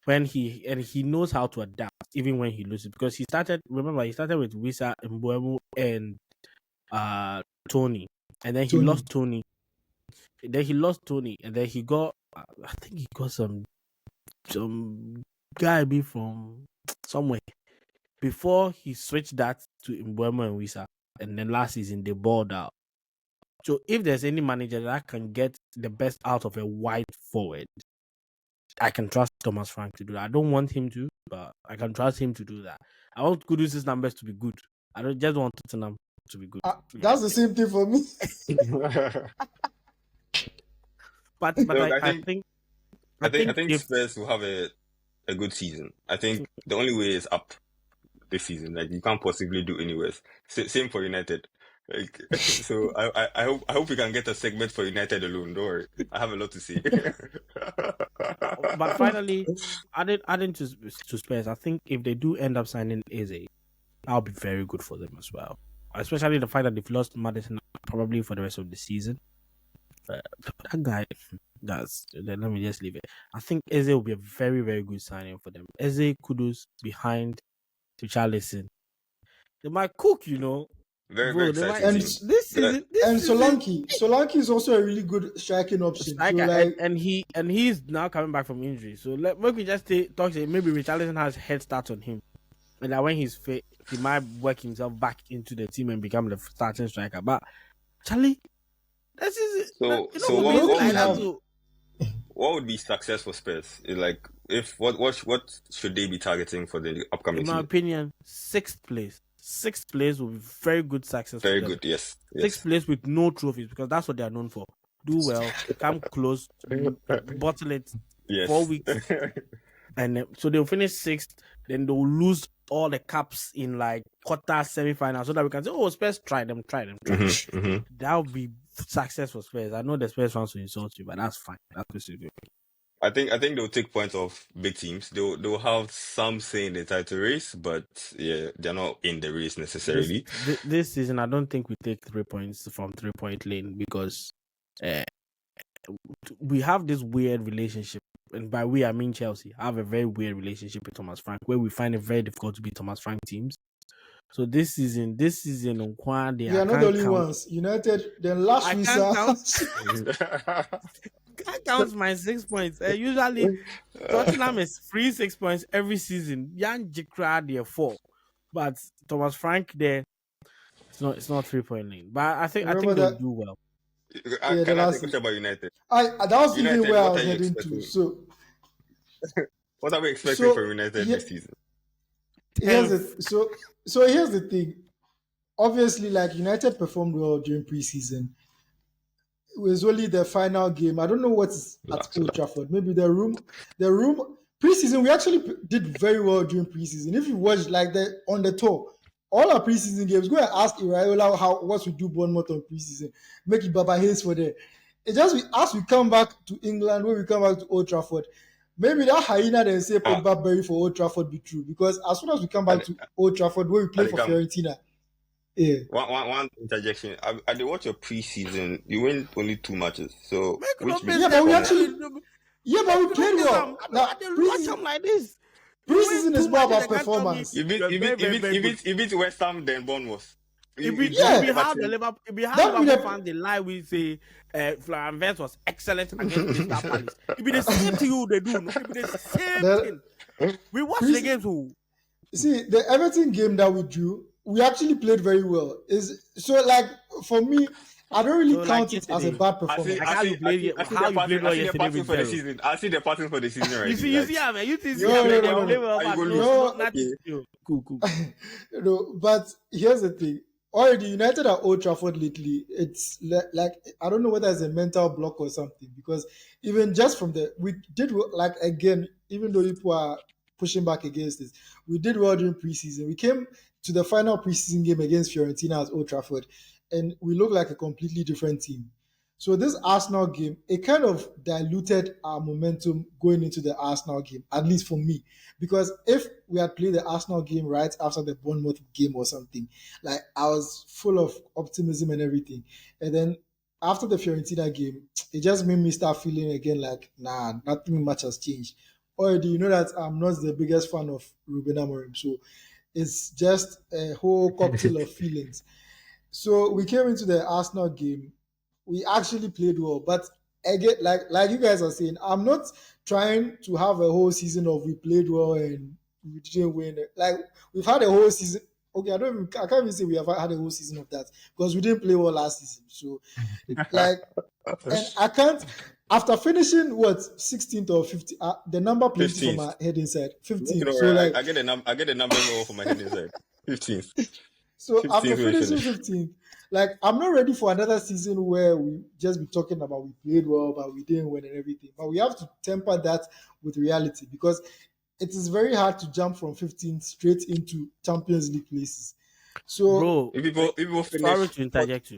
when he knows how to adapt even when he loses, because he started with Visa, Mbuemo, and Tony, and then he Tony. lost Tony. Then he lost Tony, and then he got I think he got some guy be from somewhere before he switched that to Mbuemo and Visa, and then last season they balled out. So if there's any manager that can get the best out of a wide forward, I can trust Thomas Frank to do that. I don't want him to, but I can trust him to do that. I want Kudus' numbers to be good. I don't just want Tottenham to be good. That's the same thing for me. But Look, I think if Spurs will have a good season. I think the only way is up this season. Like, you can't possibly do any worse. Same for United. Like, so I hope we can get a segment for United alone. Don't worry, I have a lot to say. but finally, adding to Spurs, I think if they do end up signing Eze, that'll be very good for them as well. Especially the fact that they've lost Madison probably for the rest of the season. That guy, let me just leave it. I think Eze will be a very, very good signing for them. Eze, Kudus behind Richarlison. They might cook, you know. Very, Bro, very they might, exciting. this team. season, Solanke is also a really good striking option. striker, So like, and he's now coming back from injury. So let me just talk. Maybe Richarlison has head start on him, and that when he's fit, he might work himself back into the team and become the starting striker. But Charlie, this is what would be success for Spurs? Like, if what should they be targeting for the upcoming in my season? opinion, sixth place. Sixth place will be very good success. Very good, yes. Sixth place with no trophies, because that's what they are known for. Do well, come close, bottle it, 4 weeks, and so they'll finish sixth. Then they'll lose all the cups in like quarter, semi-final, so that we can say, "Oh, Spurs try them." That would be success for Spurs. I know the Spurs fans will insult you, but that's fine. That's good. I think they'll take points off big teams. They'll have some say in the title race, but yeah, they're not in the race necessarily. This season, I don't think we take 3 points from 3-point lane, because we have this weird relationship, and by we I mean Chelsea. I have a very weird relationship with Thomas Frank, where we find it very difficult to beat Thomas Frank teams. So this season, on Kwande, are not the only ones. United, then last week, I count my 6 points. Usually, Tottenham is free 6 points every season. Jan Jikra there 4, but Thomas Frank there, it's not 3-point lane. But I think they'll do well. Can I say a question about United? That was United, even where I was heading to. So, what are we expecting from United this season? Here's the thing. Obviously, like, United performed well during preseason. It was only the final game. I don't know what's at Old Trafford. Maybe the room preseason. We actually did very well during preseason. If you watch like on the tour, all our preseason games, go and ask Iraola what we do Bournemouth on preseason. Make it Baba Hayes for there. It just as we come back to England, when we come back to Old Trafford, maybe that hyena then say Pogba Berry for Old Trafford be true, because as soon as we come back to Old Trafford, where we play for Fiorentina. Yeah. One interjection. I did watch your preseason. You win only 2 matches, so but we played well. Now, watch them like this. Preseason is more about performance. You beat West Ham, then Bournemouth. If we have the Liverpool fans, they lie. We say Florian Wirtz was excellent against Crystal Palace. It be the same thing they do. It be the same thing. We watch the games. See, the Everton game that we drew, we actually played very well. So like for me, I don't really count it as a bad performance. How you played well yesterday with for the season. I see the pattern for the season right. You see, yeah, man. You see, Cool. But here's the thing. Already United at Old Trafford lately, it's like I don't know whether it's a mental block or something, because even just from we did like, again, even though people are pushing back against this, we did well during preseason. We came to the final preseason game against Fiorentina at Old Trafford, and we look like a completely different team. So this Arsenal game, it kind of diluted our momentum going into the Arsenal game, at least for me. Because if we had played the Arsenal game right after the Bournemouth game or something, like I was full of optimism and everything. And then after the Fiorentina game, it just made me start feeling again like, nah, nothing much has changed. Already, you know that I'm not the biggest fan of Ruben Amorim. So it's just a whole cocktail of feelings. So we came into the Arsenal game. We actually played well, but again, like you guys are saying, I'm not trying to have a whole season of we played well and we didn't win. Like we've had a whole season. Okay, I can't even say we have had a whole season of that because we didn't play well last season. So, like, and I can't. After finishing what 16th or 15th, the number plenty from my head inside 15th. So like I get the number all from my head inside 15th. So after finishing 15th, like I'm not ready for another season where we just be talking about we played well, but we didn't win and everything. But we have to temper that with reality because it is very hard to jump from 15th straight into Champions League places. So, bro, if people finish, sorry to interject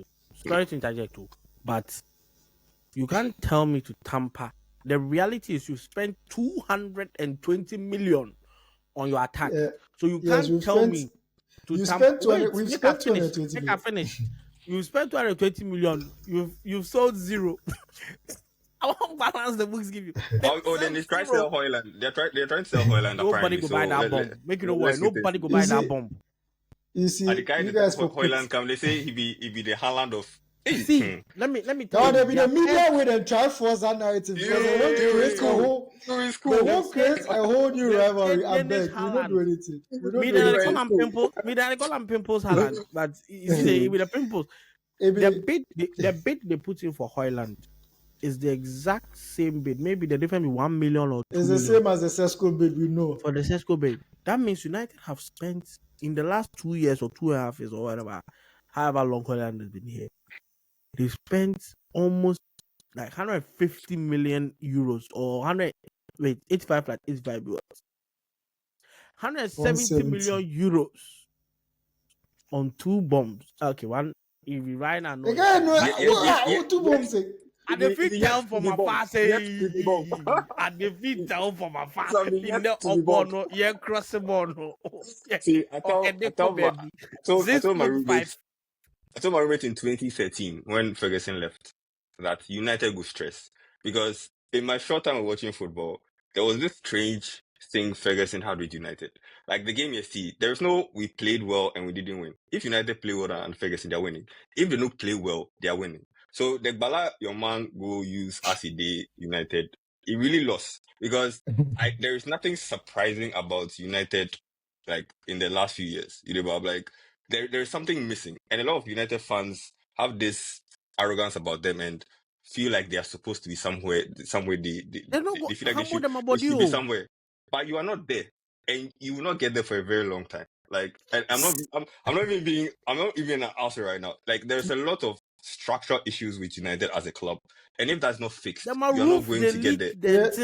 you, but you can't tell me to tamper. The reality is you spent 220 million on your attack, so you can't tell me. We've spent 220 million. Finish. You spent 220 million. You've sold zero. I won't balance the books give you. Then they try to sell Hoyland. They're trying to sell Hoyland. Nobody go buy that bomb. Make it no way. Nobody go buy that bomb. You see, and the guy you guys for Hoyland come. They say he be the Haaland of. See, let me tell you. Now there be the media with and try force that narrative because they want to create they won't create a whole new rivalry. I beg, we don't do anything. Me they call them pimples Haaland, but you see, with the pimples, the bid they put in for Hoyland is the exact same bid. Maybe the difference is 1 million or 2 It's the same as the Sesko bid we know. For the Sesko bid, that means United have spent in the last 2 years or 2.5 years or whatever, however long Hoyland has been here. They spent almost like 150 million euros or 85 like 85 euros. 170 million euros on 2 bombs. Okay, one if you right now. The guy know 2 bombs. And the feet down for my fast. And the feet down for my fast. In the obono, yeah, cross the bono. See, I told my roommate in 2013 when Ferguson left that United would stress because in my short time of watching football, there was this strange thing Ferguson had with United. Like the game yesterday, there's no we played well and we didn't win. If United play well and Ferguson, they're winning. If they don't play well, they are winning. So the Bala your man go use as a day United, he really lost because there is nothing surprising about United like in the last few years. You know, like there's something missing, and a lot of United fans have this arrogance about them and feel like they are supposed to be somewhere. They feel like they should be somewhere, but you are not there, and you will not get there for a very long time. Like, and I'm not even an answer right now. Like, there's a lot of structural issues with United as a club, and if that's not fixed, you're not going to get there.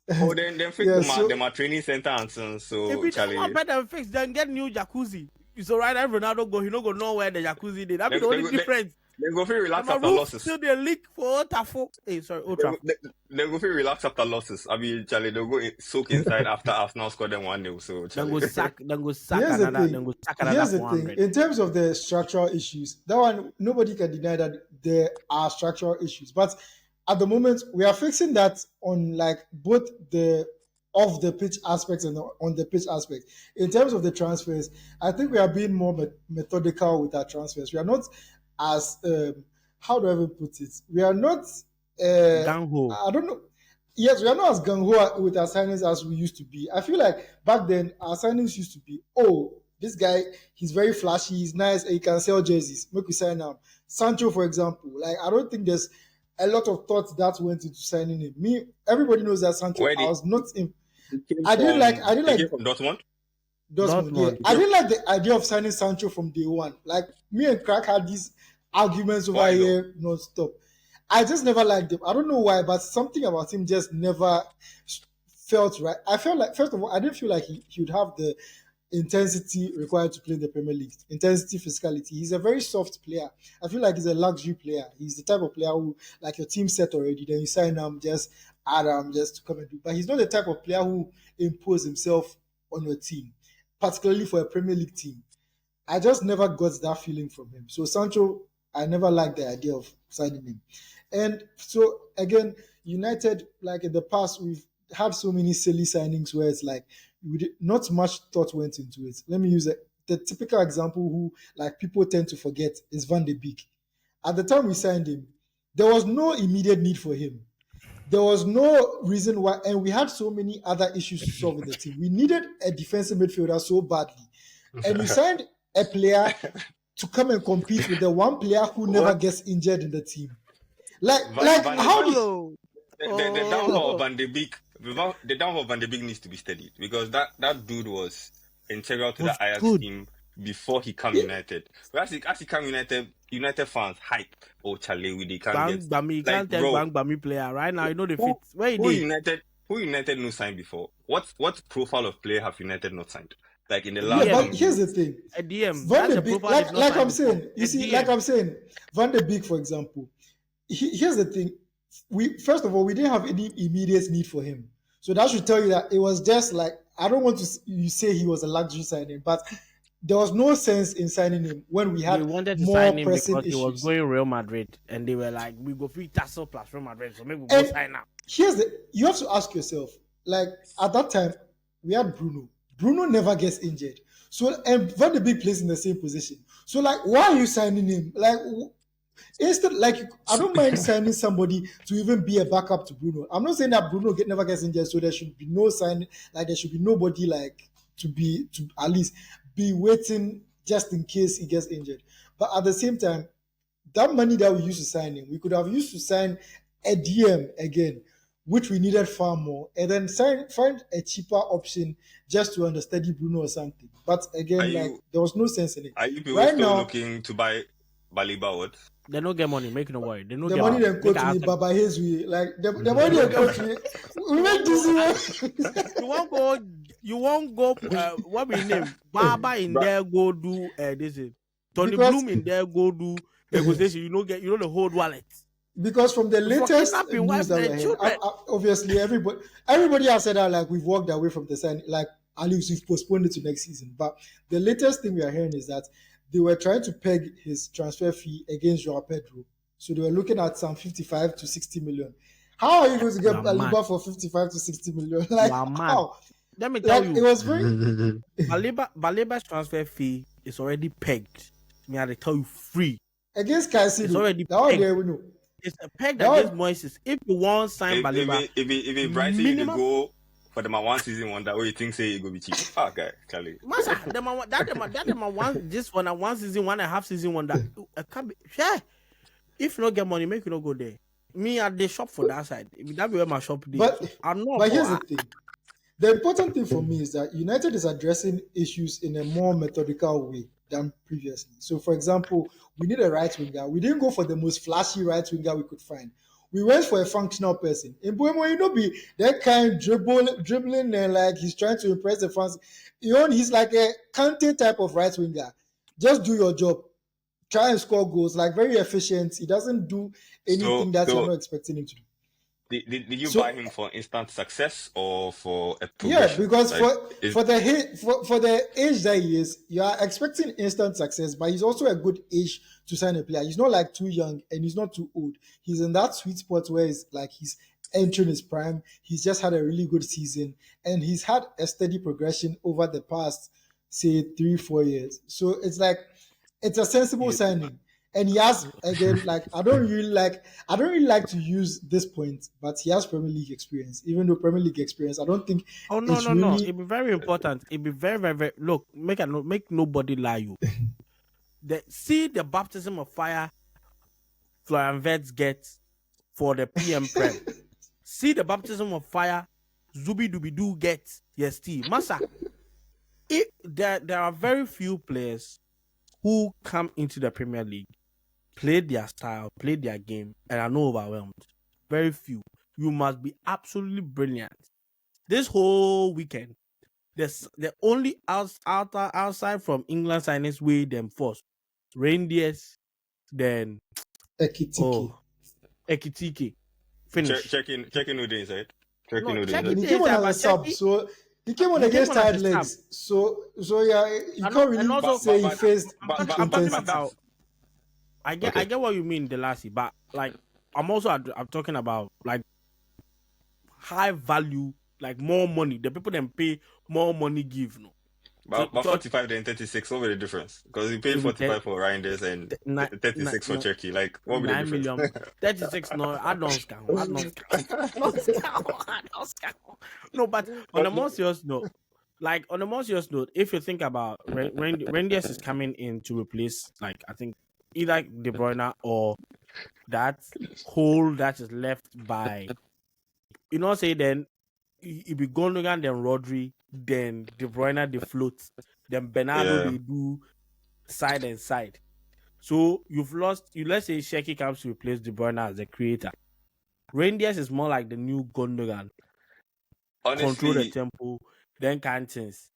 Then fix them training center and so. If it's not better fix, then get new jacuzzi. So right now Ronaldo go, he no go know where the jacuzzi did. That be the only difference. They go feel relaxed after losses. Still they leak for Tafo. Hey, sorry, Ultra. They go feel relaxed after losses. I mean, Charlie, they'll go soak inside after Arsenal scored them 1-0. So then go sack Here's another. Then go sack another. Here's the thing. In terms of the structural issues, that one nobody can deny that there are structural issues. But at the moment, we are fixing that on like both the off the pitch aspects and on the pitch aspect. In terms of the transfers, I think we are being more methodical with our transfers. We are not as how do I even put it? We are not gung-ho. I don't know. Yes, we are not as gung-ho with our signings as we used to be. I feel like back then our signings used to be, oh, this guy, he's very flashy, he's nice, and he can sell jerseys. Make we sign him. Sancho, for example. Like, I don't think there's a lot of thoughts that went into signing him. Everybody knows that Sancho. I was not in. I didn't like from Dortmund. Yeah. I didn't like the idea of signing Sancho from day one. Like me and Crack had these arguments over here non-stop. I just never liked him. I don't know why, but something about him just never felt right. I felt like, first of all, I didn't feel like he would have the intensity required to play in the Premier League, intensity, physicality. He's a very soft player. I feel like he's a luxury player. He's the type of player who, like, your team set already, then you sign him, just add him just to come and do. But he's not the type of player who imposes himself on your team, particularly for a Premier League team. I just never got that feeling from him. So Sancho, I never liked the idea of signing him. And so again, United, like in the past, we've had so many silly signings where it's like not much thought went into it. Let me use it. The typical example who like people tend to forget is Van de Beek. At the time we signed him, there was no immediate need for him. There was no reason why, and we had so many other issues to solve with the team. We needed a defensive midfielder so badly. And we signed a player to come and compete with the one player who never gets injured in the team. Like how do the downfall of Van de Beek, the downfall of Van de Beek needs to be studied because that dude was integral to the Ajax team before he came United. But as he came United fans hype. Oh, Charlie, we can't get. You can't tell Bami player right now. You know the fit. Where who United no signed before? What profile of player have United not signed? Like in the last. Yeah, but here's the thing. A DM. Van de Beek, like I'm saying, you see, like I'm saying, Van de Beek, for example. Here's the thing. First of all, we didn't have any immediate need for him. So that should tell you that it was just like, I don't want to say he was a luxury signing, but there was no sense in signing him when we had wanted to more sign him pressing because issues. He was going Real Madrid, and they were like, we go free tassel plus Real Madrid, so maybe we'll go sign now. You have to ask yourself, like at that time, we had Bruno. Bruno never gets injured. So, and Van de Beek plays in the same position. So, like, why are you signing him? Like, instead, like, I don't mind signing somebody to even be a backup to Bruno. I'm not saying that Bruno never gets injured, so there should be no sign, like, there should be nobody, like, to at least be waiting just in case he gets injured. But at the same time, that money that we used to sign him, we could have used to sign a DM again, which we needed far more, and then find a cheaper option just to understudy Bruno or something. But again, there was no sense in it. Are you people right still now looking to buy Baliba? What? They don't get money, make no worry. They don't the get money they go to me, Baba Hezwi. Like the money they go to me. We make this. You won't go. What we name Baba in there go do this is Tony Bloom in there go do negotiation. You know the whole wallet. Because from the latest news that we're hearing, obviously everybody has said that like we've walked away from the sign, like at least we've postponed it to next season. But the latest thing we are hearing is that they were trying to peg his transfer fee against Joao Pedro. So they were looking at some 55 to 60 million. How are you going to get Baliba for 55 to 60 million? Like, how? Let me tell you. It was very... Baliba's transfer fee is already pegged. Me, I tell you free. Against Caicedo. It's already pegged. It's a peg against Moises. If you want to sign Baliba... If Brighton you go for the one season one, that way you think say it go be cheap. Okay, Charlie. Masa, one season, 1.5 season one that can't be. Yeah. If you don't get money, make you not go there. Me at the shop for that side. That be where my shop is. But here's the thing. The important thing for me is that United is addressing issues in a more methodical way than previously. So, for example, we need a right winger. We didn't go for the most flashy right winger we could find. We went for a functional person. In Buemo, you know, be that kind dribbling and like he's trying to impress the fans. He's like a Kante type of right winger. Just do your job. Try and score goals. Like very efficient. He doesn't do anything that you're not expecting him to do. Did you buy him for instant success or for a progression? Yeah, because for the age that he is, you are expecting instant success, but he's also a good age to sign a player. He's not like too young and he's not too old. He's in that sweet spot where it's like he's entering his prime. He's just had a really good season and he's had a steady progression over the past, say, 3-4 years. So it's like it's a sensible signing. And he has, again, like I don't really like to use this point, but he has Premier League experience. Even though Premier League experience, I don't think. Oh no. It'd be very important. It'd be very, very, very. Look, make nobody lie you. See the baptism of fire Florian Wirtz gets for the PM Prem. See the baptism of fire Zubi Dubidu gets. Yes, T. Masa. There are very few players who come into the Premier League, play their style, play their game, and are not overwhelmed. Very few. You must be absolutely brilliant. This whole weekend, the only outside from England signings way them first. Reindeers, then Ekitike. Ekitike. Finish. Checking who they inside. Checking No, who they check I mean, it he inside. came on inside, as a but sub, so he came on he came against on as tired a sub. legs. So yeah, you I know, can't and really also say he faced but peak I'm talking intensity. about. I Okay. get what you mean, Delasi, but like I'm talking about like high value, like more money. The people then pay more money give no. But So 45 then 36, what was the difference? Because you paid it would 45 for Reinders and 36 for Turkey. Like, what would the 9 difference? million 36 no I don't scam. I don't scam. No, but on a more serious note, if you think about Rangers is coming in to replace, like, I think either De Bruyne or that hole that is left by, say then it be Gundogan, then Rodri, then De Bruyne they float, then Bernardo Yeah. they do side and side. So you've lost. Let's say Sheki comes to replace De Bruyne as the creator. Rangers is more like the new Gundogan. Control the Honestly, tempo, then Cantons.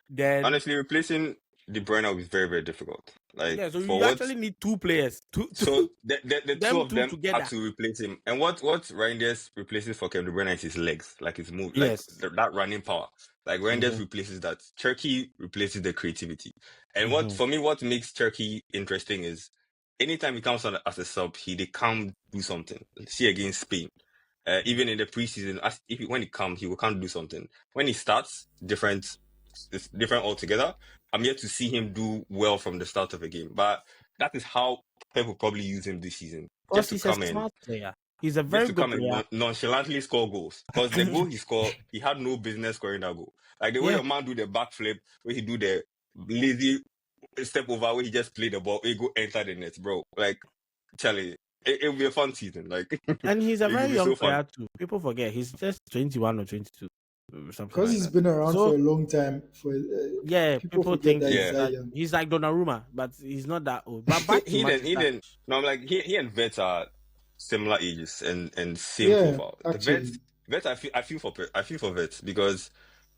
Then replacing De Bruyne is very, very difficult. Like, yeah, so for you what? actually need two players. So the two Them of two them together. had to replace him. And what Reinders replaces for Kevin De Bruyne is his legs, like his move, like Yes. that running power. Like Reinders Mhm. replaces that. Turkey replaces the creativity. And Mhm. what makes Turkey interesting is anytime he comes on as a sub, they come do something. See against Spain. Even in the preseason, when he comes, he will come do something. When he starts, it's different altogether. I'm yet to see him do well from the start of a game, but that is how Pep will probably use him this season. Because he's a smart player. He's a Just very to good come and player. nonchalantly score goals. Because the goal he scored, he had no business scoring that goal. Like the way Yeah. your man do the backflip, where he do the lazy step over, where he just play the ball, he go enter the net, bro. Like, Charlie, it'll be a fun season. Like, And he's a it will very be so young fun. player too. People forget he's just 21 or 22, something Because like he's that. been around So for a long time. yeah, People people forget think that he's Yeah. that young. he's like Donnarumma, but he's not that old. But back to he Manchester. didn't. No, I'm like he and Vets are similar ages and same Yeah, profile. The actually. Vets, I feel for Vets because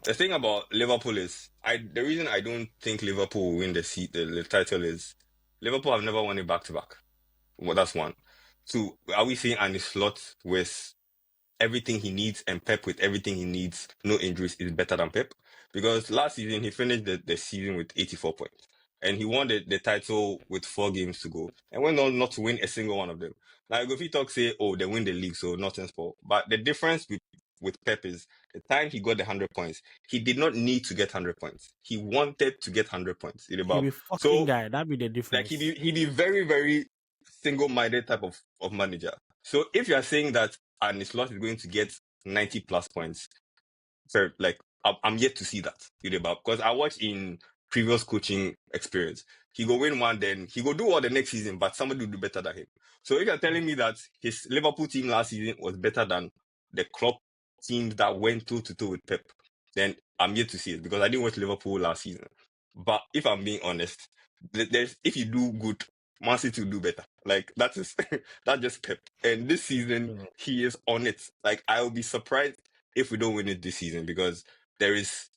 the thing about Liverpool is the reason I don't think Liverpool will win the title is Liverpool have never won it back to back. Well, that's one. Two, are we seeing Arne Slot with everything he needs and Pep with everything he needs, no injuries, is better than Pep? Because last season he finished the season with 84 points. And he won the title with 4 games to go. And went on not to win a single one of them. Like if you talk say, oh, they win the league, so nothing spoiled. But the difference with Pep is the time he got the 100 points, he did not need to get 100 points. He wanted to get 100 points. He be fucking So guy. That'd be the like difference. he be very, very single-minded type of manager. So if you are saying that Arne Slot is going to get 90 plus points, so like I'm yet to see that because I watched in previous coaching experience. He go win one, then he go do all the next season, but somebody will do better than him. So if you're telling me that his Liverpool team last season was better than the club teams that went toe to toe with Pep, then I'm yet to see it because I didn't watch Liverpool last season. But if I'm being honest, if you do good, Man City will do better. Like that is that's just Pep. And this season he is on it. Like I will be surprised if we don't win it this season because there is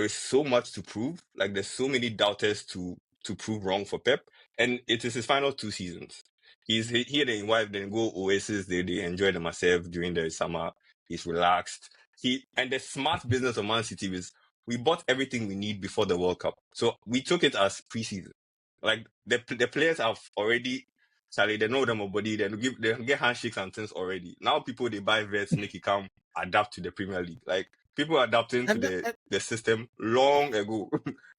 so much to prove. Like there's so many doubters to prove wrong for Pep, and it is his final 2 seasons. He and his wife then go Oasis. They enjoy themselves during the summer. He's relaxed. And the smart business of Man City is we bought everything we need before the World Cup, so we took it as preseason. Like the players have already. Charlie, they know them body. They get handshakes and things already. Now people they buy vets, make it come adapt to the Premier League. Like people are adapting to the system long ago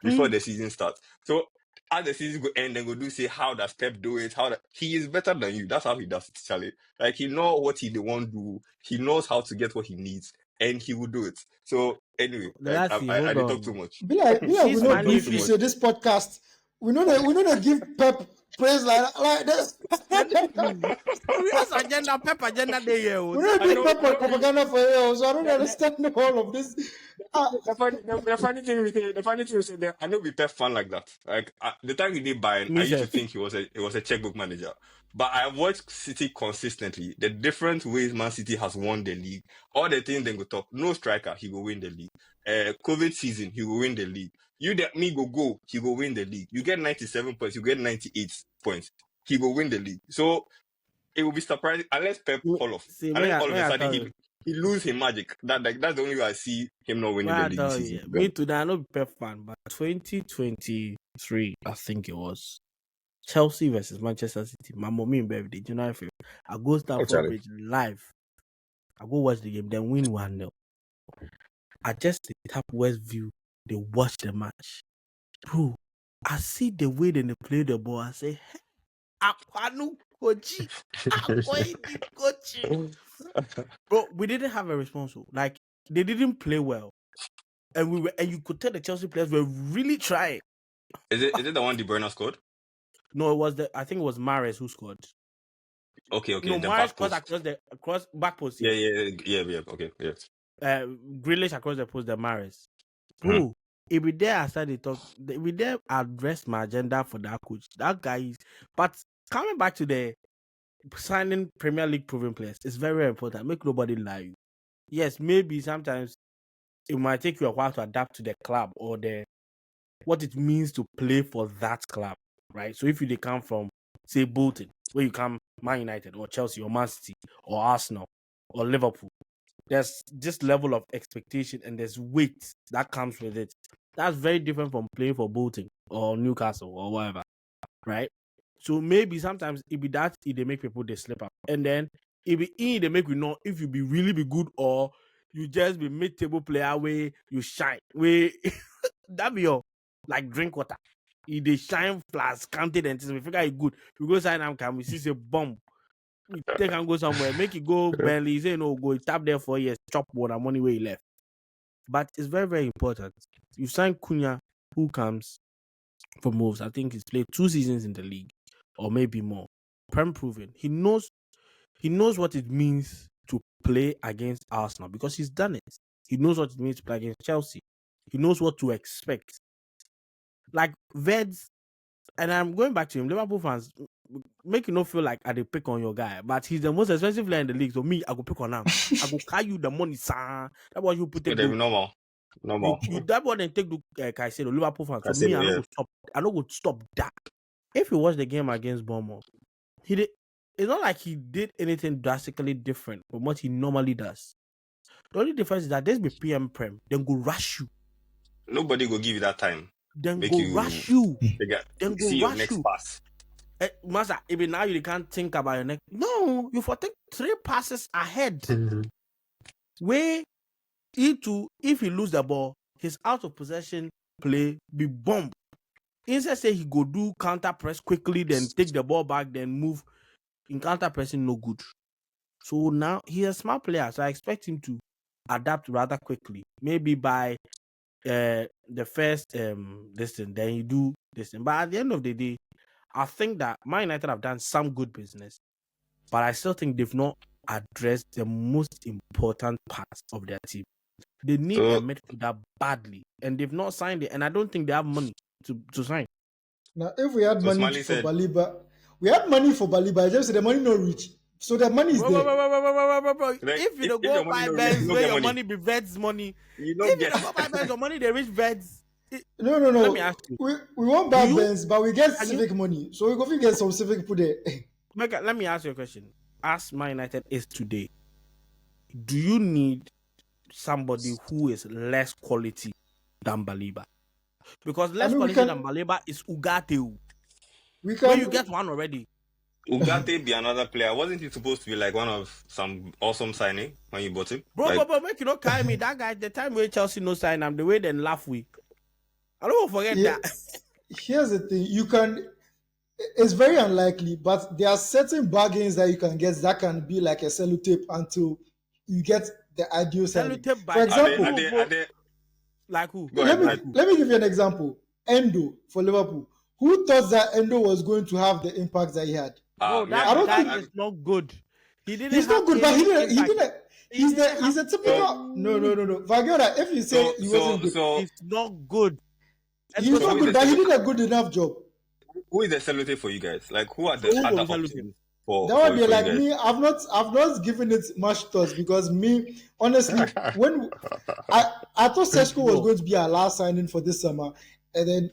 before the season starts. So as the season go end, then go do say how does Pep do it? He is better than you. That's how he does it, Charlie. Like he knows what he want to do. He knows how to get what he needs, and he will do it. So anyway, like I didn't talk too much. Be like we Since not Man brief U you did- say this podcast. We know that give Pep Praise like this. We have agenda, pep agenda day here. We don't do proper propaganda for you, so I don't the, understand all of this. the funny thing is that I know we pep fan like that. Like the time he did Bayern, I used to think he was a checkbook manager. But I watched City consistently. The different ways Man City has won the league. All the things they go talk. No striker, he will win the league. COVID season, he will win the league. You let me go, he will win the league. You get 97 points, you get 98 points. He will win the league. So it will be surprising unless Pep fall off. See, unless all of a sudden he lose his magic. That's the only way I see him not winning the league this season. Me too. I'm not a Pep fan, but 2023, I think it was Chelsea versus Manchester City. My mommy and birthday, January 5th. I go Stamford Bridge live. I go watch the game, then win 1-0. I just tap West View. They watch the match, bro. I see the way they play the ball. I say, hey, Aquanu Koji, Koji. Bro, we didn't have a response. Like they didn't play well, and you could tell the Chelsea players were really trying. Is it the one De Bruyne scored? No, it was I think it was Mahrez who scored. Okay. No, Mahrez crossed across back post. Yeah. Okay, yes. Grealish across the post, the Mahrez. Bro, if we there, I started talk. If we there, address my agenda for that coach. That guy is. But coming back to the signing Premier League proven players, it's very, very important. Make nobody lie. Yes, maybe sometimes it might take you a while to adapt to the club or what it means to play for that club, right? So if they come from, say, Bolton, where you come Man United or Chelsea or Man City or Arsenal or Liverpool, there's this level of expectation and there's weight that comes with it. That's very different from playing for Bolton or Newcastle or whatever, right? So maybe sometimes it be that they make people they slip up, and then it be they make you know if you be really be good or you just be mid-table player where you shine, where that be your like drink water. If they shine plus counted and we figure it good, we go sign them, can we see a bomb? They can go somewhere, make it go Burnley, say no, go tap there for years, chop water money where he left. But it's very, very important. You sign Cunha, who comes from Wolves. I think he's played 2 seasons in the league, or maybe more. Prem proven. He knows what it means to play against Arsenal because he's done it. He knows what it means to play against Chelsea. He knows what to expect. Like Veds, and I'm going back to him, Liverpool fans, make you not feel like I pick on your guy, but he's the most expensive player in the league. So me, I go pick on him. I go carry you the money, son. That was you put it. Normal. You that one and take the Caicedo, Liverpool fans. So me, I don't go stop. I don't go stop that. If you watch the game against Bournemouth, it's not like he did anything drastically different from what he normally does. The only difference is that there's be PM Prem, then go rush you. Nobody go give you that time. Then go rush you. Then go see your next pass. Master, even now you can't think about your next. No, you for take 3 passes ahead. Where if he lose the ball, his out of possession play be bomb. Instead say he go do counter press quickly, then take the ball back, then move. In counter pressing, no good. So now he's a smart player, so I expect him to adapt rather quickly. Maybe by the first this thing, then you do this thing. But at the end of the day, I think that Man United have done some good business, but I still think they've not addressed the most important parts of their team. They need a midfielder badly, and they've not signed it. And I don't think they have money to sign. Now, if we had money for Baliba, we had money for Baliba. I just said the money not reach, so the money is there. Bro. If you don't go buy Benz, where your money be Veds money. If you don't go buy Benz, your money they reach Veds. No. Let me ask you. We won't buy Benz, but we get civic money, so we go get some civic put there. Let me ask you a question. As Man United is today, do you need somebody who is less quality than Baliba? Because less quality than Baliba is Ugarte. When you get one already. Ugarte be another player. Wasn't he supposed to be like one of some awesome signing when you bought him? Bro, make you not carry me. That guy, the time where Chelsea no sign him, the way they laugh we. I don't forget that. Here's the thing. It's very unlikely, but there are certain bargains that you can get that can be like a sellotape until you get the ideal signing. For example, like who? Let me give you an example. Endo for Liverpool. Who thought that Endo was going to have the impact that he had? Bro, Yeah, I don't that think- guy is not good. He didn't. He's not have good, but any he impact. didn't. He's a typical. No. Vagiola, if you say he wasn't good, He's not good. he's not good, but he did a good enough job. Who is the celebrity for you guys? Like, who are the Who other goes celebrity? options for That would be you like guys? me. I've not given it much thoughts because me, honestly, when I thought Seshko was going to be our last signing for this summer, and then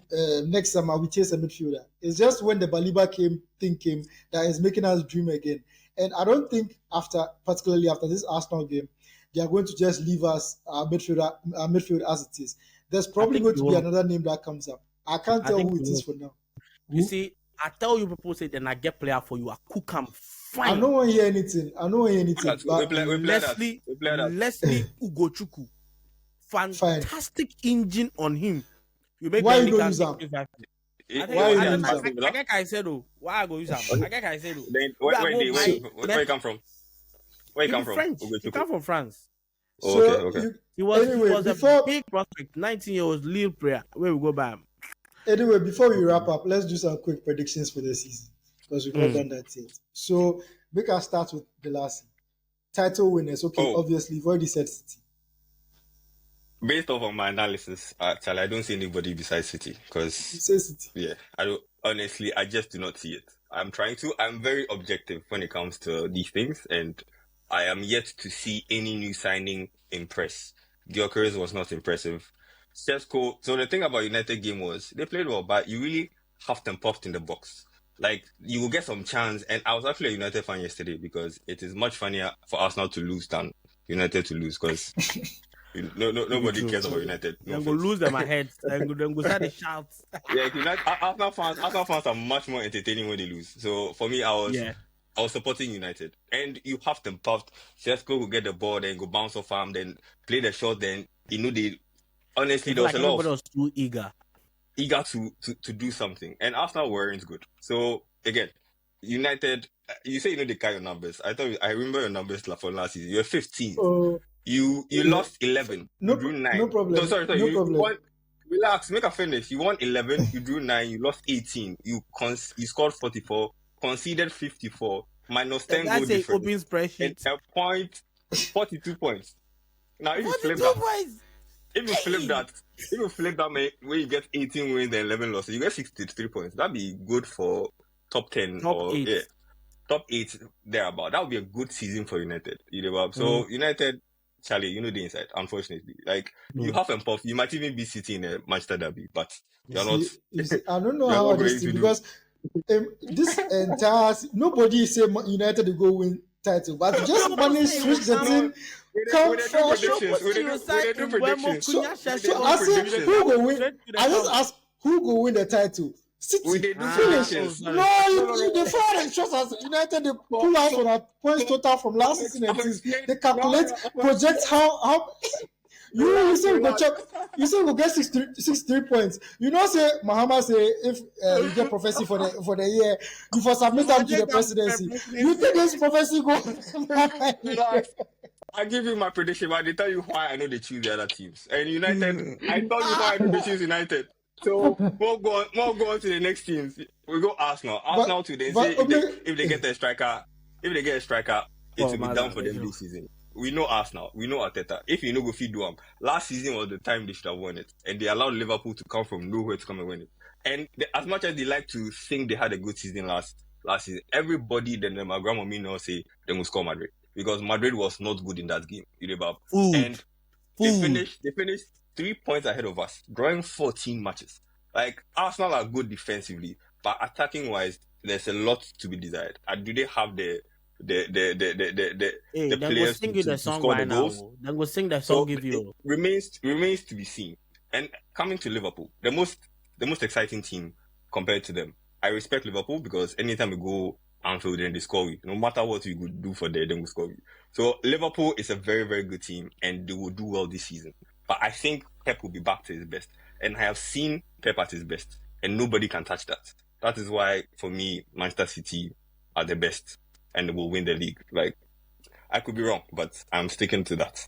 next summer we chase a midfielder. It's just when the Baliba thing came that is making us dream again. And I don't think particularly after this Arsenal game, they are going to just leave us our midfield as it is. There's probably going to be another name that comes up. I can't tell who it is for now. You see, I tell you people say then I get player for you. I cook him fine. I don't want to hear anything. But Leslie Ugochukwu. Fantastic engine on him. You make why you don't use him? I get I said, why I go use him? I get I said, where you come from? Where you come from? French. He come from France. Okay. He was a big prospect. 19-year-old Lille player. Where we go by him. Anyway, before we wrap up, let's do some quick predictions for the season because we've not done that yet. So make us start with Delasi. Title winners. Okay, obviously you've already said City. Based off of my analysis, actually, I don't see anybody besides City because City. Yeah, I don't. Honestly, I just do not see it. I'm very objective when it comes to these things, and I am yet to see any new signing impress. Gyökeres was not impressive. Sesko. So the thing about United game was they played well, but you really huffed and puffed in the box. Like you will get some chance, and I was actually a United fan yesterday because it is much funnier for Arsenal to lose than United to lose because nobody cares about United. They're gonna lose them ahead. Then go start the shouts. Yeah, Arsenal fans are much more entertaining when they lose. So for me, I was supporting United, and you huffed and puffed. Sesko will get the ball, then go bounce off him, then play the shot, then they. Honestly, there was a lot of was too eager to do something, and Arsenal weren't good. So again, United, you say the kind of numbers. I remember your numbers from last season. You're 15. You lost 11. You drew 9. No problem. No, sorry. No problem. Relax, make a finish. You won 11. You drew 9. You lost 18. You scored 44. Conceded 54. Minus 10 goal difference. Open spreadsheet. And a point, 42 points. Now if you flip that. If you flip that, where you get 18 wins and 11 losses, you get 63 points. That'd be good for top 10 top 8. Yeah, top 8 thereabout. That would be a good season for United. So United, Charlie, the inside. Unfortunately, you half and puff. You might even be sitting in a Manchester derby, but you're not. I don't know how this is because this entire nobody say United will go win title, but just manage switch the team. Come for who will win? I just ask who will win the title. City finish. No, they fire and shots as United. They pull out on a points total from last season. They calculate, project how. You say we go check. You say we get 63 points. Say Mahama say if you get prophecy for the year, you for submit them to the presidency. You think this prophecy go? I give you my prediction, but they tell you why I know they choose the other teams. And United, I tell you why I know they choose United. So we'll go on to the next teams. We go Arsenal. Arsenal today. If they get a striker, it will be down for them this season. We know Arsenal. We know Arteta. If you know go feed them, last season was the time they should have won it, and they allowed Liverpool to come from nowhere to come and win it. And as much as they like to think they had a good season last season, everybody then my grandma say they will score Madrid because Madrid was not good in that game. And they finished 3 points ahead of us, drawing 14 matches. Arsenal are good defensively, but attacking wise, there's a lot to be desired. And do they have the players to score the goals? Then go sing the song. Give you remains to be seen. And coming to Liverpool, the most exciting team compared to them. I respect Liverpool because anytime we go Anfield and they score, no matter what we could do for them, they will score. So Liverpool is a very, very good team, and they will do well this season. But I think Pep will be back to his best. And I have seen Pep at his best. And nobody can touch that. That is why, for me, Manchester City are the best. And they will win the league. I could be wrong, but I'm sticking to that.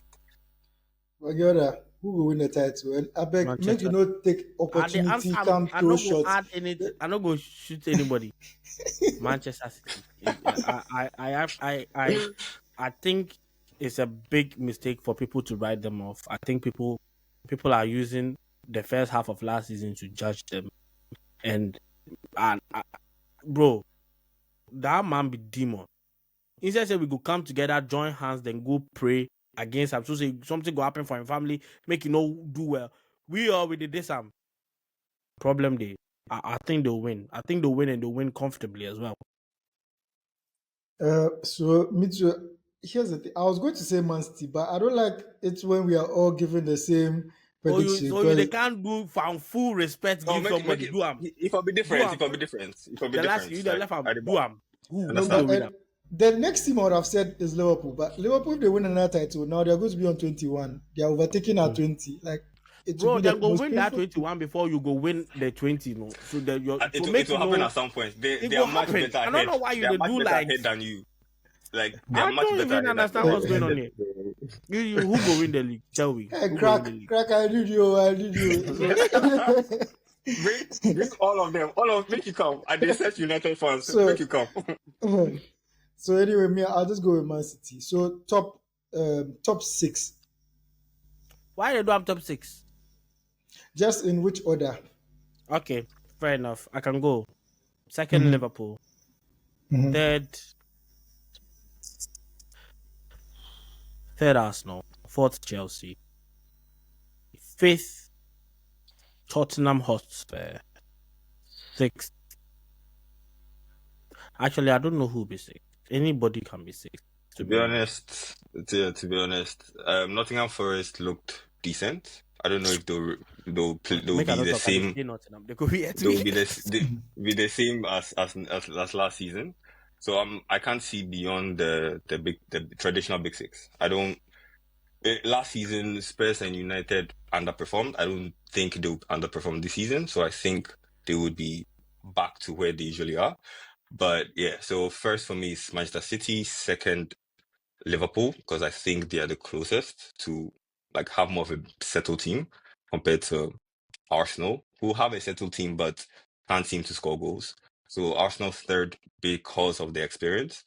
Vagiola, who will win the title? And I beg, make you Manchester. not take opportunity, come I throw not go shots. add anything. I not go shoot anybody. Manchester City. I think it's a big mistake for people to write them off. I think people are using the first half of last season to judge them. And bro, that man be demon. Instead say we go come together, join hands, then go pray against him. So say something go happen for him family, make you know do well. We all with this problem day. I think they'll win. I think they'll win and they'll win comfortably as well. So me too. Here's the thing. I was going to say Man City, but I don't like it when we are all giving the same prediction. They can't do from full respect, Oh, give somebody, it. do am. If I be Do different, am. if I be different, if I be The last different, you the like, left am, at the do back. am. Who Understand? will win am? the next team I would have said is Liverpool, but Liverpool, if they win another title, now they're going to be on 21. They are overtaking our 20. Like, it will Bro, be the then go most win that painful. 21 before you go win the 20, no. So that you're It to will, make it will you happen know at some point. They it are will much happen. better I ahead. don't know why They you are they much do better like ahead than you. Like they are I much don't better even ahead understand what's going on than here. You who go win the league? Tell me. Hey, Who go win the league? crack, I need you. Bring all of them. Make you come. And they set United fans. So- Make you come. So anyway, me, I'll just go with Man City. So top six, Why they do have top 6? just in which order? Okay, fair enough. I can go. Second, Mhm. Liverpool. Mhm. Third, Arsenal. Fourth, Chelsea. Fifth, Tottenham Hotspur. Sixth. Actually, I don't know who will be sixth. Anybody can be sixth. To be honest, Nottingham Forest looked decent. I don't know if they'll be the same. They could be They'll be the same as last season. So I can't see beyond the traditional big six. I don't. Last season, Spurs and United underperformed. I don't think they'll underperform this season. So I think they would be back to where they usually are. But yeah, so first for me is Manchester City. Second, Liverpool, because I think they are the closest to like have more of a settled team compared to Arsenal, who have a settled team but can't seem to score goals. So Arsenal third because of their experience,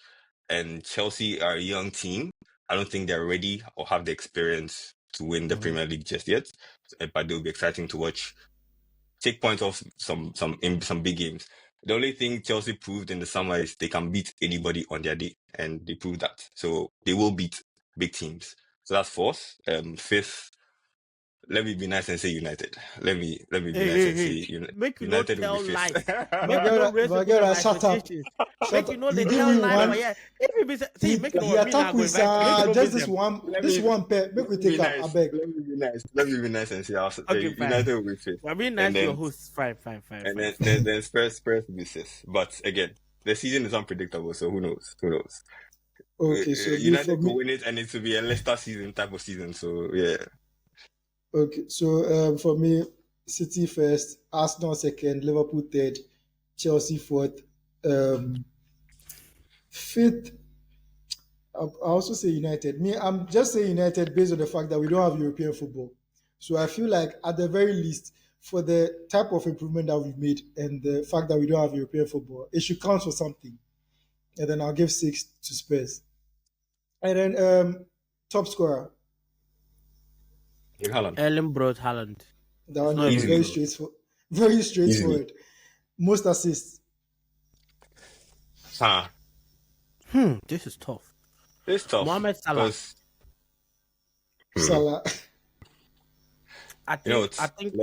and Chelsea are a young team. I don't think they're ready or have the experience to win the Premier League just yet, but they'll be exciting to watch. Take points off some big games. The only thing Chelsea proved in the summer is they can beat anybody on their day, and they proved that. So they will beat big teams. So that's fourth. Fifth, let me be nice and say United. Let me be nice and say Make you not United will tell be lies. fifth. Make you not raise people's Shut up. expectations. Make you know they You tell give me lies. one. But yeah, if you be see, make you know The what me now attack go with invite. Make you know just miss this them. one. Let This me- one pair. Make we take up. I beg. Let me be nice and say Okay, fine. United will be fifth. Well, being nice And to your then- host. Fine. And then Spurs will be sixth. But again, the season is unpredictable, so who knows? Okay, so United for could me. win it, and it will be a Leicester season type of season. So yeah, Okay, so for me, City first, Arsenal second, Liverpool third, Chelsea fourth, fifth. I also say United. Me, I'm just saying United based on the fact that we don't have European football. So I feel like at the very least, for the type of improvement that we've made and the fact that we don't have European football, it should count for something. And then I'll give 6 to Spurs. And then top scorer. Haaland. Erling Brot Haaland. That one not is easy. very straightforward. Very straightforward. Most assists. This is tough. It's tough. Mohamed Salah. 'cause- Salah. I You know, think. I think.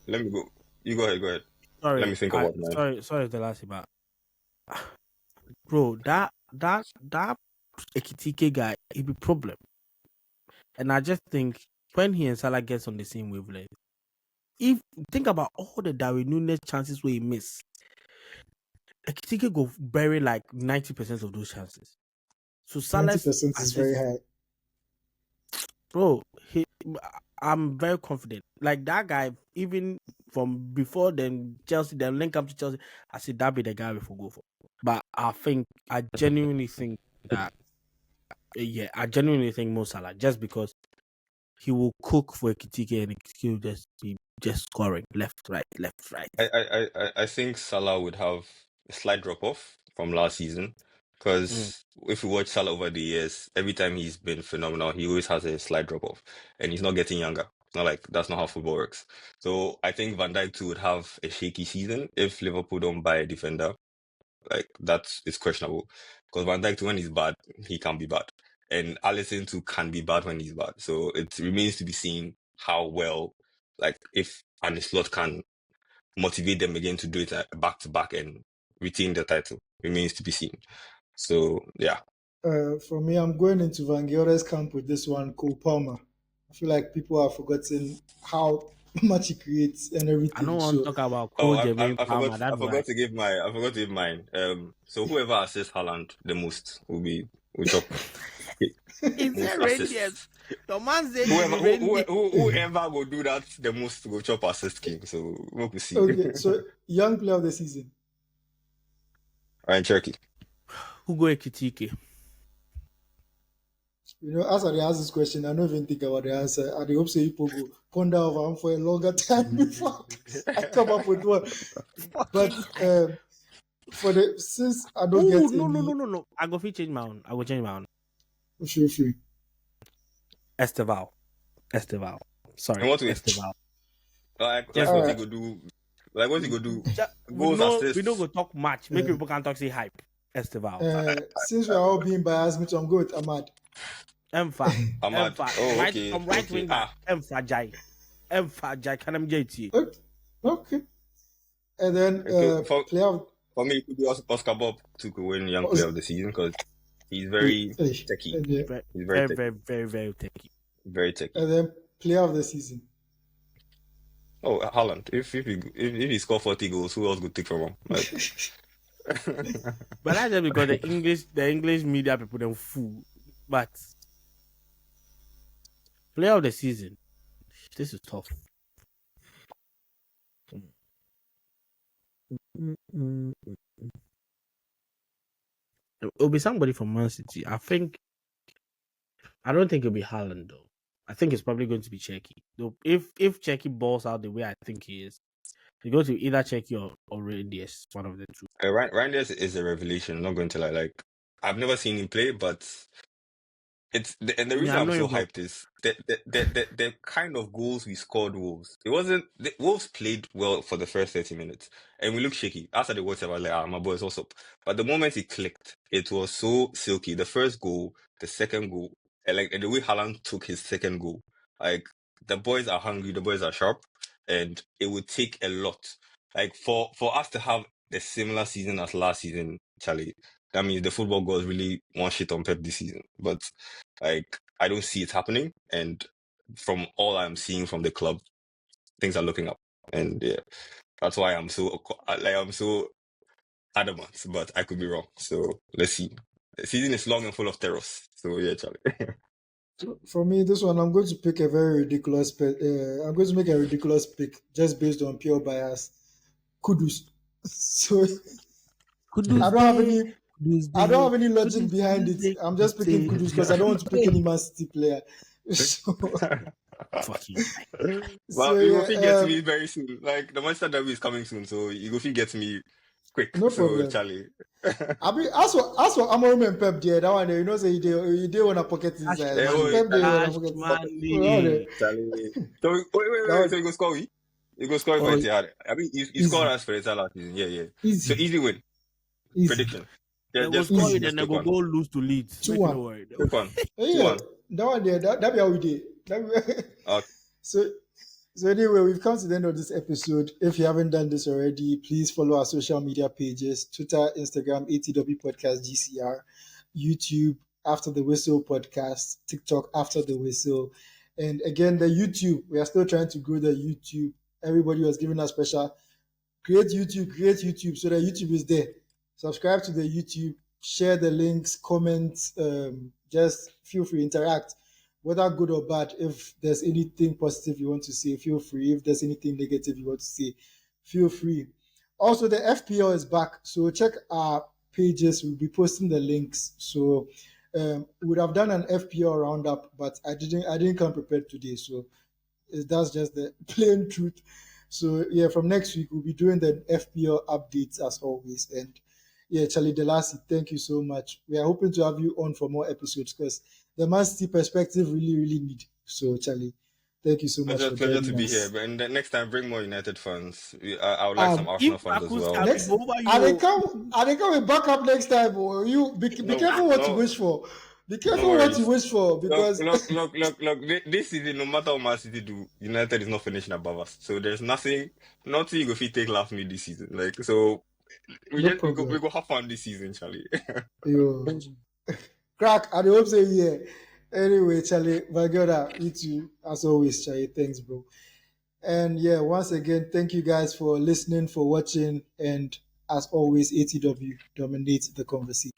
let me go. You go ahead. Sorry. Let me think about mine. Sorry, Delasi, but bro, that Ekitike guy, he be problem. And I just think when he and Salah gets on the same wavelength, if think about all the Darwin Nunes chances where he miss, Ekitike go bury like 90% of those chances. So Salah's 90% is very high. bro, I'm very confident. Like that guy, even from before then Chelsea, then link up to Chelsea, I said that be the guy we will go for. But I genuinely think that I genuinely think Mo Salah, just because he will cook for Ekitike and Ekitike will just be just scoring left, right. I think Salah would have a slight drop off from last season because if you watch Salah over the years, every time he's been phenomenal, he always has a slight drop off, and he's not getting younger. It's not like that's not how football works. So I think Van Dijk too would have a shaky season if Liverpool don't buy a defender. Like that is questionable because Van Dijk, when he's bad, he can be bad, and Alisson too can be bad when he's bad. So it remains to be seen how well, like if Arne Slot can motivate them again to do it back to back and retain the title. Remains to be seen. So yeah, For me, I'm going into Van Gelder's camp with this one, Cole Palmer. I feel like people have forgotten how much he creates and everything. I don't want to So talk about oh, Cole Jermaine Palmer. I That's why. forgot to give mine. So whoever assists Haaland the most will chop. Is Most that assists. Rangers? The man said Whoever will do that the most will chop assist game. So we will see. okay, so young player of the season. Ryan Cherky. Who go Ekitike? You know, as I ask this question, I don't even think about the answer. I hope so people go ponder over him for a longer time before I come up with one. But since I don't get no. I go change my own. Sure. Esteval. Sorry. And what we Esteval. Like what he go do? Like what he go do? Goals, assists. We don't go talk much. Make people can talk say hype. Esteval. Since we are all being biased, me too, I'm going with Ahmad. Emfa. Ahmad. Oh, right, okay. from right wing back. Emfa Jai. Can I JT? Okay. And then player. For me, it could be Oscar Bob to win Young Player of the Season because he's very techy. He's very techy. Very techy. And then player of the season. Oh, Haaland. If he score 40 goals, who else could take from him? Like... But that's just because the English media people don't fool. But player of the season, this is tough. It'll be somebody from Man City. I don't think it'll be Haaland though. I think it's probably going to be Cherky. Though if Cherky balls out the way I think he is, he goes to either Cherky or Reyes, one of the two. Reyes is a revelation. I'm not going to like I've never seen him play, but the reason I'm so hyped is the kind of goals we scored Wolves. It wasn't Wolves played well for the first 30 minutes, and we looked shaky. After the water, I was like, my boys, what's up? But the moment it clicked, it was so silky. The first goal, the second goal, and the way Haaland took his second goal, like the boys are hungry, the boys are sharp, and it would take a lot. Like for us to have a similar season as last season, Charlie. That means the football gods really want shit on Pep this season. But like I don't see it happening. And from all I'm seeing from the club, things are looking up. And yeah, that's why I'm so adamant. But I could be wrong. So let's see. The season is long and full of terrors. So yeah, Charlie. For me, this one I'm going to pick a very ridiculous pick. I'm going to make a ridiculous pick just based on pure bias. Kudus. So Kudus I don't have any logic behind it. I'm just picking Kudus because I don't want to pick any Man City player. So, fucking. Well, you will get me very soon. Like the Manchester Derby is coming soon, so you will get me quick. No so problem. Charlie. I mean, as for Amorim and Pep there, that one there, you know, say he did want to pocket inside. Pep there want to pocket inside. Charlie. So wait. So you go score. You go score for Etihad. I mean, you scored us for Etihad last season. Yeah. Easy. So easy win. Prediction. Yeah, just score it and then go lose to Leeds. 2-1. Quick one. Yeah, that one there. That be how we did. Okay. So anyway, we've come to the end of this episode. If you haven't done this already, please follow our social media pages: Twitter, Instagram, ATW Podcast GCR, YouTube, After the Whistle Podcast, TikTok, After the Whistle. And again, the YouTube, we are still trying to grow the YouTube. Everybody was giving us pressure. Create YouTube so that YouTube is there. Subscribe to the YouTube, share the links, comment, just feel free, interact. Whether good or bad, if there's anything positive you want to say, feel free. If there's anything negative you want to say, feel free. Also, the FPL is back, so check our pages. We'll be posting the links. So We would have done an FPL roundup, but I didn't come prepared today, so that's just the plain truth. So yeah, from next week we'll be doing the FPL updates as always. And yeah, Charlie Delasi, thank you so much. We are hoping to have you on for more episodes because the Man City perspective really need. So Charlie, thank you so much for Pleasure to joining be us. here. But the next time, bring more United fans. I would like some If Arsenal fans as Aku's well. coming Next, over are you, they coming back up next time? Or you be careful what you wish for. Be No careful what you worries. wish for because Look. This season, no matter what Man City do, United is not finishing above us. So there's nothing you go fit take laugh me this season. Like so, no we problem. go have fun this season, Charlie. Yo, crack. I hope so. Yeah. Anyway, Charlie, my God, you too. As always, Charlie. Thanks, bro. And yeah, once again, thank you guys for listening, for watching, and as always, ATW dominates the conversation.